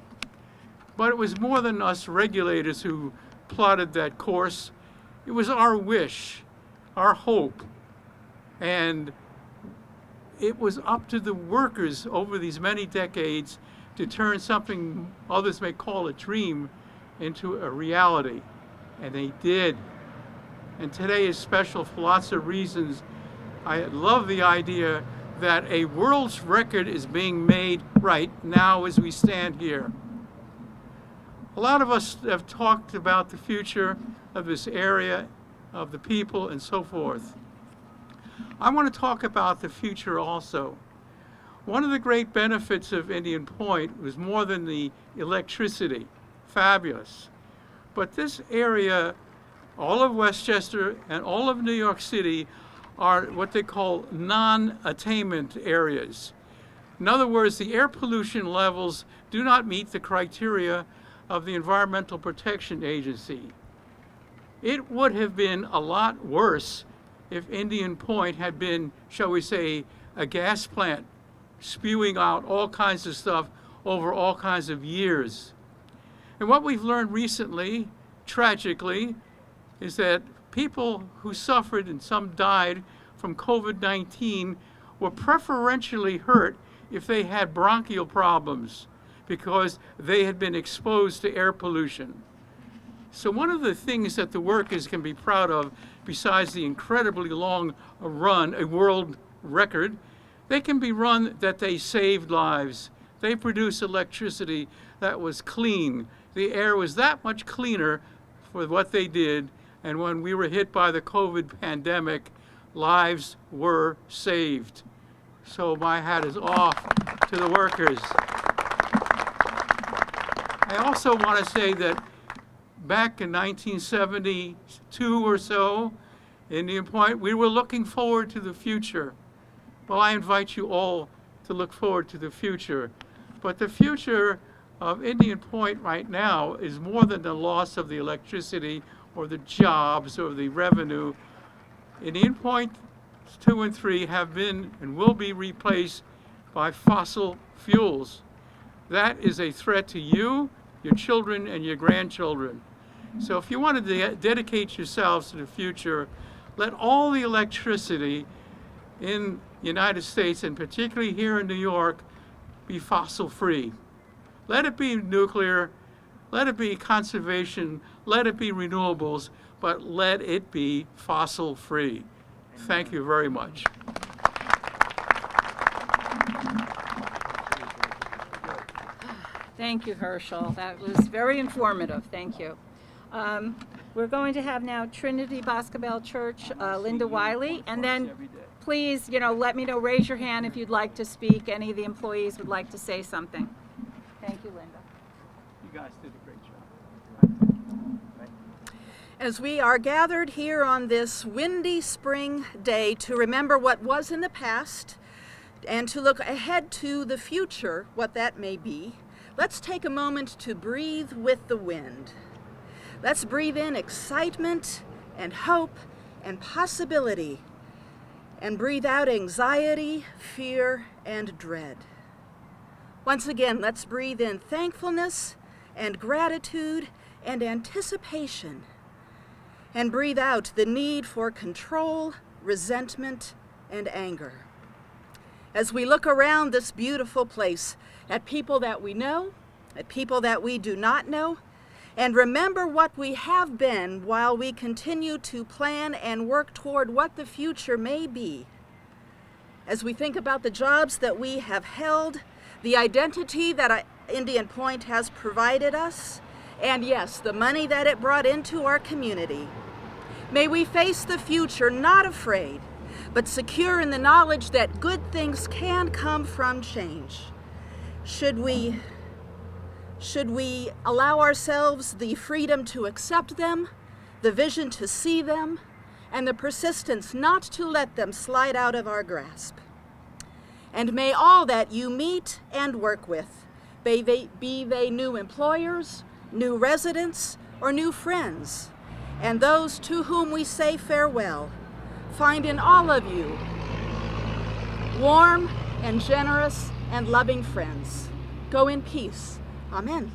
But it was more than us regulators who plotted that course. It was our wish, our hope, and it was up to the workers over these many decades to turn something others may call a dream into a reality, and they did. And today is special for lots of reasons. I love the idea that a world's record is being made right now as we stand here. A lot of us have talked about the future of this area, of the people, and so forth. I want to talk about the future also. One of the great benefits of Indian Point was more than the electricity. Fabulous. But this area, all of Westchester and all of New York City, are what they call non-attainment areas. In other words, the air pollution levels do not meet the criteria of the Environmental Protection Agency. It would have been a lot worse if Indian Point had been, shall we say, a gas plant spewing out all kinds of stuff over all kinds of years. And what we've learned recently, tragically, is that people who suffered and some died from COVID-19 were preferentially hurt if they had bronchial problems because they had been exposed to air pollution. So one of the things that the workers can be proud of, besides the incredibly long run, a world record, they can be run that they saved lives. They produced electricity that was clean. The air was that much cleaner for what they did. And when we were hit by the COVID pandemic, lives were saved. So my hat is off to the workers. I also want to say that back in 1972 or so, Indian Point, we were looking forward to the future. Well, I invite you all to look forward to the future. But the future of Indian Point right now is more than the loss of the electricity or the jobs or the revenue. Indian Point 2 and 3 have been and will be replaced by fossil fuels. That is a threat to you, your children, and your grandchildren. So if you want to dedicate yourselves to the future, let all the electricity in the United States, and particularly here in New York, be fossil-free. Let it be nuclear, let it be conservation, let it be renewables, but let it be fossil-free. Thank you very much. Thank you, Herschel. That was very informative. Thank you. We're going to have now Trinity Boscobel Church, Linda Wiley, and then please, let me know, raise your hand if you'd like to speak. Any of the employees would like to say something. Thank you, Linda. You guys did a great job. As we are gathered here on this windy spring day to remember what was in the past and to look ahead to the future, what that may be, let's take a moment to breathe with the wind. Let's breathe in excitement and hope and possibility, and breathe out anxiety, fear, and dread. Once again, let's breathe in thankfulness and gratitude and anticipation, and breathe out the need for control, resentment, and anger. As we look around this beautiful place at people that we know, at people that we do not know, and remember what we have been while we continue to plan and work toward what the future may be. As we think about the jobs that we have held, the identity that Indian Point has provided us, and yes, the money that it brought into our community, may we face the future not afraid, but secure in the knowledge that good things can come from change. Should we allow ourselves the freedom to accept them, the vision to see them, and the persistence not to let them slide out of our grasp. And may all that you meet and work with, be they new employers, new residents, or new friends, and those to whom we say farewell, find in all of you warm and generous and loving friends. Go in peace. Amen.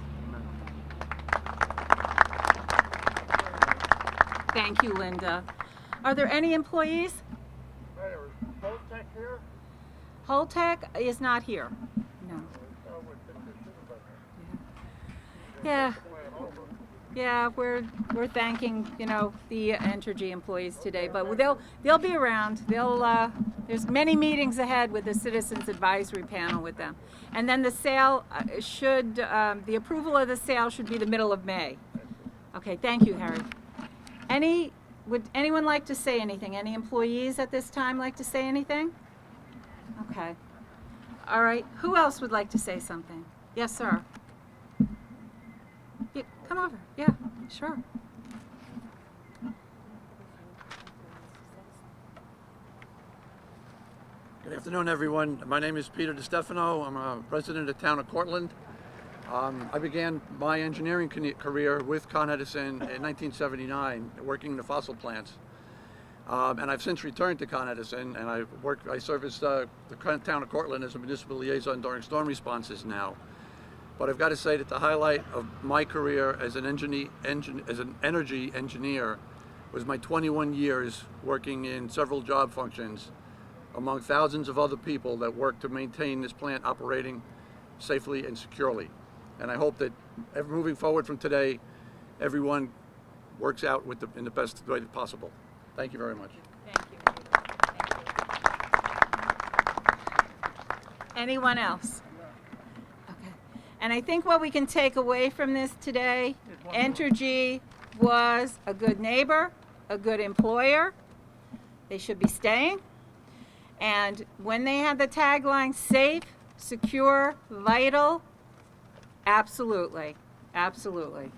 Thank you, Linda. Are there any employees? Holtec here? Holtec is not here. No. Yeah. Yeah, we're thanking, the Entergy employees today, but they'll be around. There's many meetings ahead with the Citizens Advisory Panel with them. And then the sale the approval of the sale should be the middle of May. Okay, thank you, Harry. Would anyone like to say anything? Any employees at this time like to say anything? Okay. All right, who else would like to say something? Yes, sir. Yeah, come over. Yeah, sure. Good afternoon, everyone. My name is Peter Destefano. I'm a resident of the town of Cortland. I began my engineering career with Con Edison in 1979, working in the fossil plants. And I've since returned to Con Edison, and I service the town of Cortland as a municipal liaison during storm responses now. But I've got to say that the highlight of my career as an energy engineer was my 21 years working in several job functions among thousands of other people that work to maintain this plant operating safely and securely. And I hope that moving forward from today, everyone works out in the best way possible. Thank you very much. Thank you. Anyone else? Okay. And I think what we can take away from this today, Entergy was a good neighbor, a good employer. They should be staying. And when they had the tagline, safe, secure, vital, absolutely, absolutely.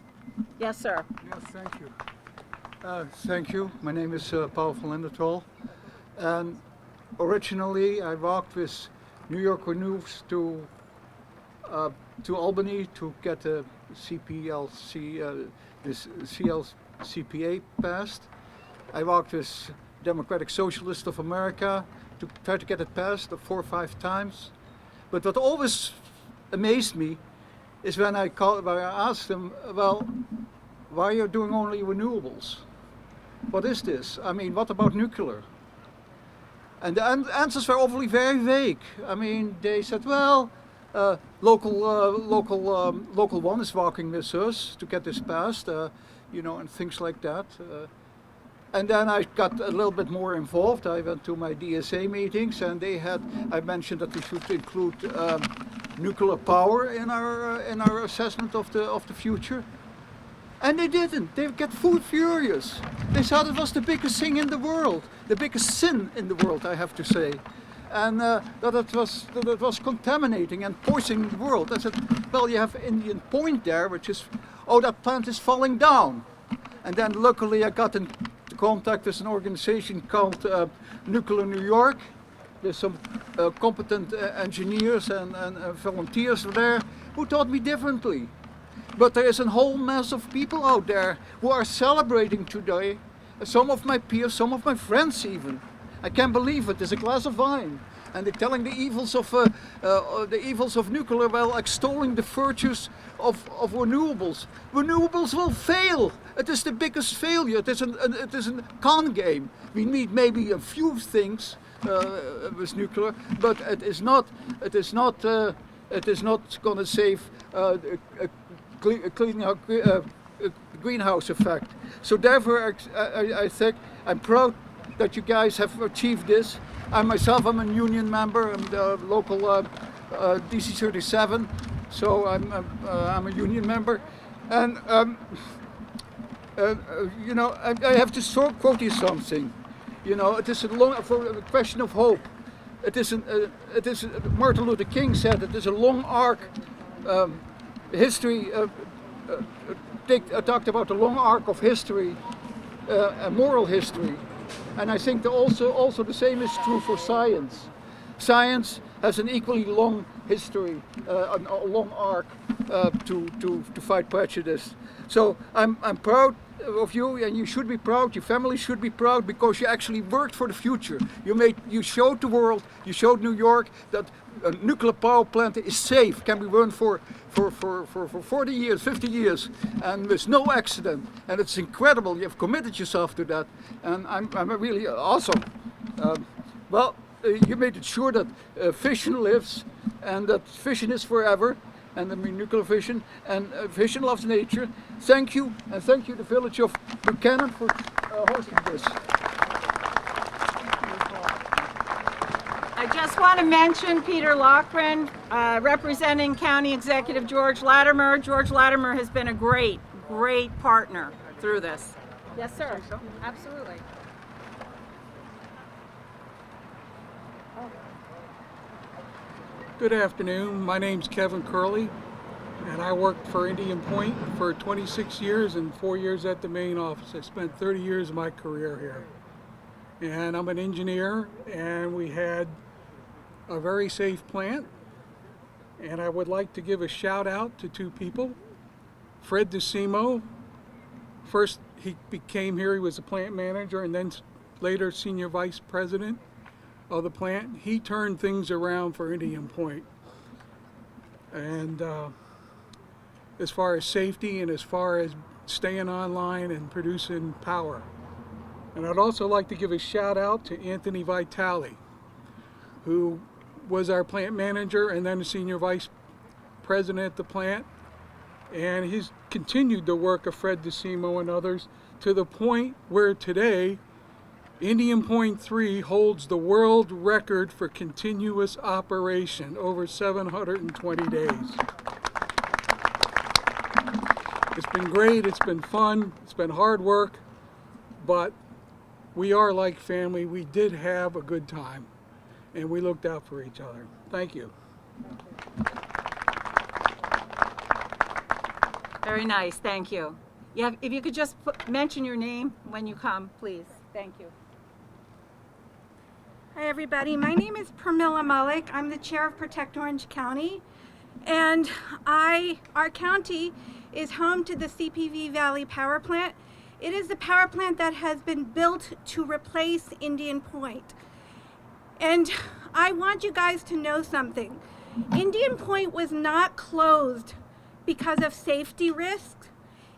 Yes, sir. Yes, thank you. Thank you. My name is Paul van Lindertol. And originally, I worked with New York Renews to Albany to get the CLCPA passed. I worked with Democratic Socialists of America to try to get it passed 4 or 5 times. But what always amazed me is when I asked them, well, why are you doing only renewables? What is this? I mean, what about nuclear? And the answers were obviously very vague. I mean, they said, well, local one is working with us to get this passed, and things like that. And then I got a little bit more involved. I went to my DSA meetings, and I mentioned that we should include nuclear power in our assessment of the future. And they didn't. They get furious. They thought it was the biggest thing in the world, the biggest sin in the world, I have to say, and that it was contaminating and poisoning the world. I said, well, you have Indian Point there, which is, that plant is falling down. And then luckily I got in contact with an organization called Nuclear New York. There's some competent engineers and volunteers there who taught me differently. But there is a whole mass of people out there who are celebrating today. Some of my peers, some of my friends even. I can't believe it. There's a glass of wine, and they're telling the evils of nuclear while extolling the virtues of renewables. Renewables will fail. It is the biggest failure. It is a con game. We need maybe a few things with nuclear, but it is not going to save greenhouse effect. So therefore, I think I'm proud that you guys have achieved this. I'm a union member. I'm the local DC 37, so I'm a union member, and I have to quote you something. It is a question of hope. It is Martin Luther King said it is a long arc. History talked about the long arc of history, moral history, and I think that also the same is true for science. Science has an equally long history, a long arc to fight prejudice. So I'm proud of you, and you should be proud. Your family should be proud because you actually worked for the future. You showed the world, you showed New York that a nuclear power plant is safe, can be run for 40 years, 50 years, and with no accident. And it's incredible. You have committed yourself to that, and I'm really awesome. You made it sure that fission lives, and that fission is forever. And I mean nuclear fission, and fission loves nature. Thank you, and thank you the village of Buchanan for hosting this. I just want to mention Peter Loughran, representing County Executive George Latimer. George Latimer has been a great partner through this. Yes, sir. Absolutely. Good afternoon. My name's Kevin Curley, and I worked for Indian Point for 26 years and 4 years at the main office. I spent 30 years of my career here. And I'm an engineer, and we had a very safe plant. And I would like to give a shout out to 2 people. Fred Desimo. First, he came here, he was a plant manager, and then later senior vice president of the plant. He turned things around for Indian Point. And as far as safety and as far as staying online and producing power. And I'd also like to give a shout out to Anthony Vitale, who was our plant manager and then the senior vice president at the plant. And he's continued the work of Fred Desimo and others to the point where today Indian Point 3 holds the world record for continuous operation over 720 days. It's been great, it's been fun, it's been hard work, but we are like family. We did have a good time, and we looked out for each other. Thank you. Very nice, thank you. If you could just mention your name when you come, please. Thank you. Hi everybody, my name is Pramila Malik. I'm the chair of Protect Orange County, and our county is home to the CPV Valley Power Plant. It is the power plant that has been built to replace Indian Point. And I want you guys to know something. Indian Point was not closed because of safety risks.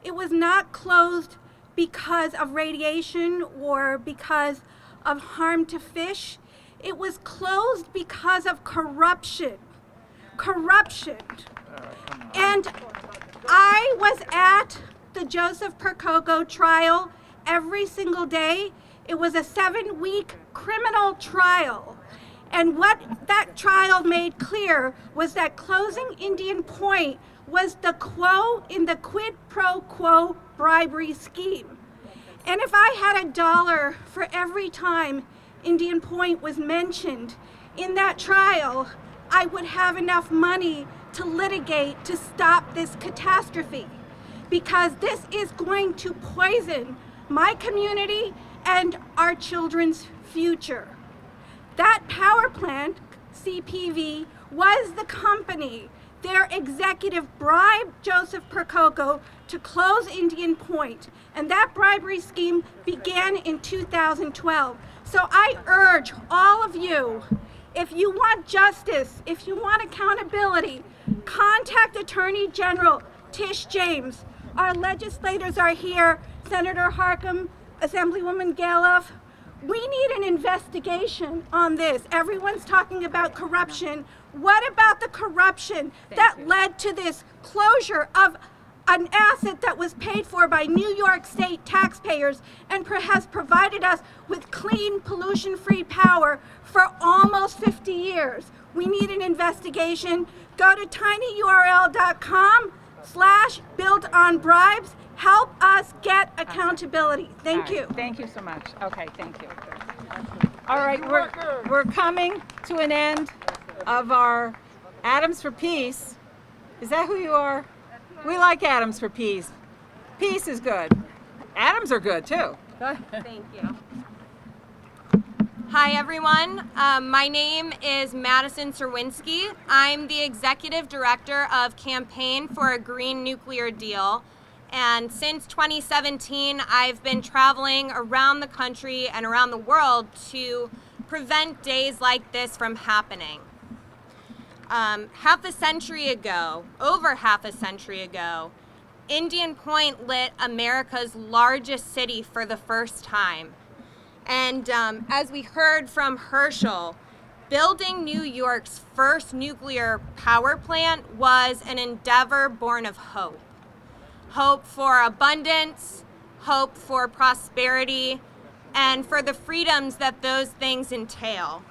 It was not closed because of radiation or because of harm to fish. It was closed because of corruption. Corruption. And I was at the Joseph Percoco trial every single day. It was a 7-week criminal trial. And what that trial made clear was that closing Indian Point was the quo in the quid pro quo bribery scheme. And if I had $1 for every time Indian Point was mentioned in that trial, I would have enough money to litigate to stop this catastrophe. Because this is going to poison my community and our children's future. That power plant, CPV, was the company. Their executive bribed Joseph Percoco to close Indian Point, and that bribery scheme began in 2012. So I urge all of you, if you want justice, if you want accountability, contact Attorney General Tish James. Our legislators are here, Senator Harkham, Assemblywoman Gayloff. We need an investigation on this. Everyone's talking about corruption. What about the corruption that led to this closure of an asset that was paid for by New York State taxpayers and has provided us with clean, pollution-free power for almost 50 years? We need an investigation. Go to tinyurl.com/built-on-bribes. Help us get accountability. Thank you. Thank you so much. Okay, thank you. All right, we're coming to an end of our Atoms for Peace. Is that who you are? We like Atoms for Peace. Peace is good. Atoms are good too. Thank you. Hi everyone, my name is Madison Sirwinski. I'm the Executive Director of Campaign for a Green Nuclear Deal. And since 2017, I've been traveling around the country and around the world to prevent days like this from happening. Half a century ago, over half a century ago, Indian Point lit America's largest city for the first time. And as we heard from Herschel, building New York's first nuclear power plant was an endeavor born of hope. Hope for abundance, hope for prosperity, and for the freedoms that those things entail.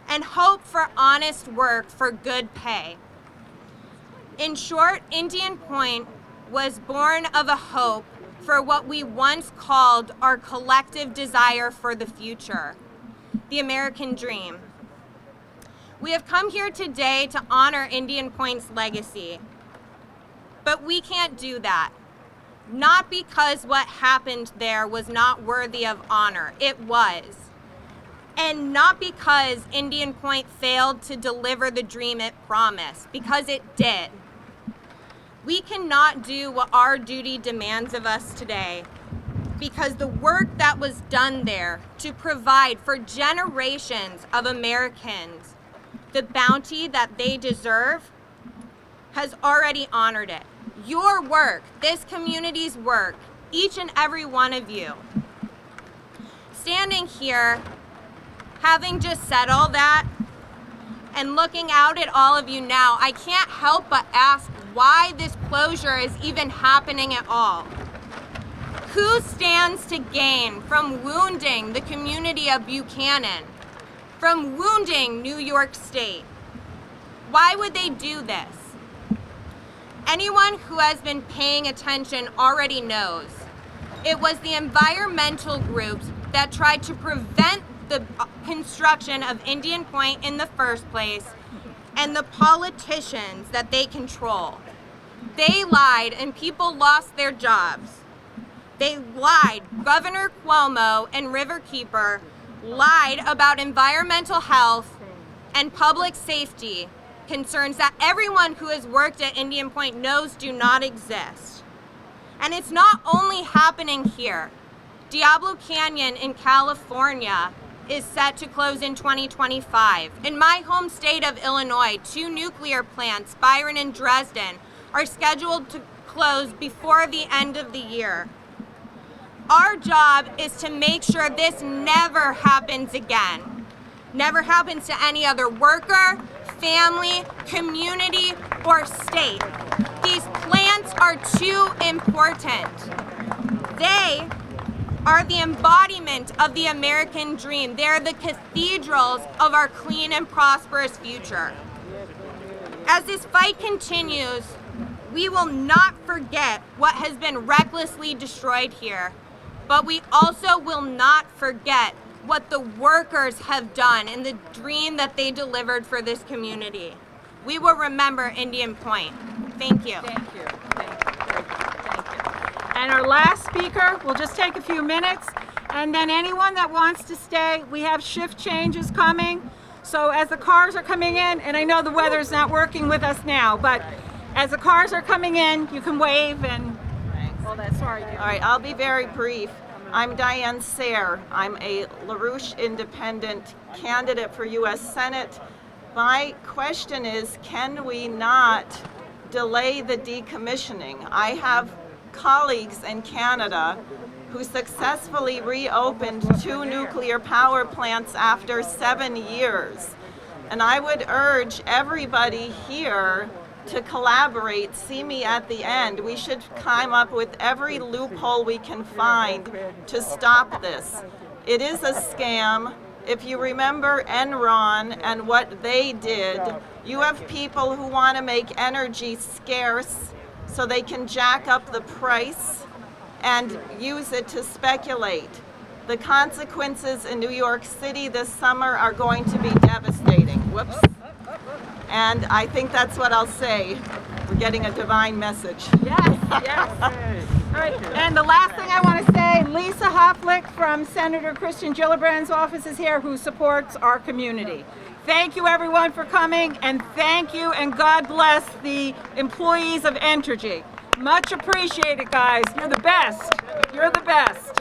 And hope for honest work for good pay. In short, Indian Point was born of a hope for what we once called our collective desire for the future, the American dream. We have come here today to honor Indian Point's legacy, but we can't do that. Not because what happened there was not worthy of honor, it was. And not because Indian Point failed to deliver the dream it promised, because it did. We cannot do what our duty demands of us today because the work that was done there to provide for generations of Americans the bounty that they deserve has already honored it. your work, this community's work, each and every one of you. Standing here, having just said all that, and looking out at all of you now, I can't help but ask why this closure is even happening at all. Who stands to gain from wounding the community of Buchanan, from wounding New York State? Why would they do this? Anyone who has been paying attention already knows it was the environmental groups that tried to prevent the construction of Indian Point in the first place, and the politicians that they control. They lied and people lost their jobs. They lied. Governor Cuomo and Riverkeeper lied about environmental health and public safety concerns that everyone who has worked at Indian Point knows do not exist. And it's not only happening here. Diablo Canyon in California is set to close in 2025. In my home state of Illinois, 2 nuclear plants, Byrne and Dresden, are scheduled to close before the end of the year. Our job is to make sure this never happens again. Never happens to any other worker, family, community, or state. These plants are too important. They are the embodiment of the American dream. They're the cathedrals of our clean and prosperous future. As this fight continues, we will not forget what has been recklessly destroyed here, but we also will not forget what the workers have done and the dream that they delivered for this community. We will remember Indian Point. Thank you. Thank you. Thank you. And our last speaker, we'll just take a few minutes, and then anyone that wants to stay, we have shift changes coming. So as the cars are coming in, and I know the weather's not working with us now, but as the cars are coming in, you can wave and all that. Sorry. All right, I'll be very brief. I'm Diane Sayre. I'm a LaRouche independent candidate for U.S. Senate. My question is, can we not delay the decommissioning? I have colleagues in Canada who successfully reopened 2 nuclear power plants after 7 years. And I would urge everybody here to collaborate, see me at the end. We should climb up with every loophole we can find to stop this. It is a scam. If you remember Enron and what they did, you have people who want to make energy scarce so they can jack up the price and use it to speculate. The consequences in New York City this summer are going to be devastating. Whoops. And I think that's what I'll say. We're getting a divine message. Yes, yes. All right. And the last thing I want to say, Lisa Hoflick from Senator Christian Gillibrand's office is here, who supports our community. Thank you everyone for coming, and thank you and God bless the employees of Entergy. Much appreciated, guys. You're the best. You're the best.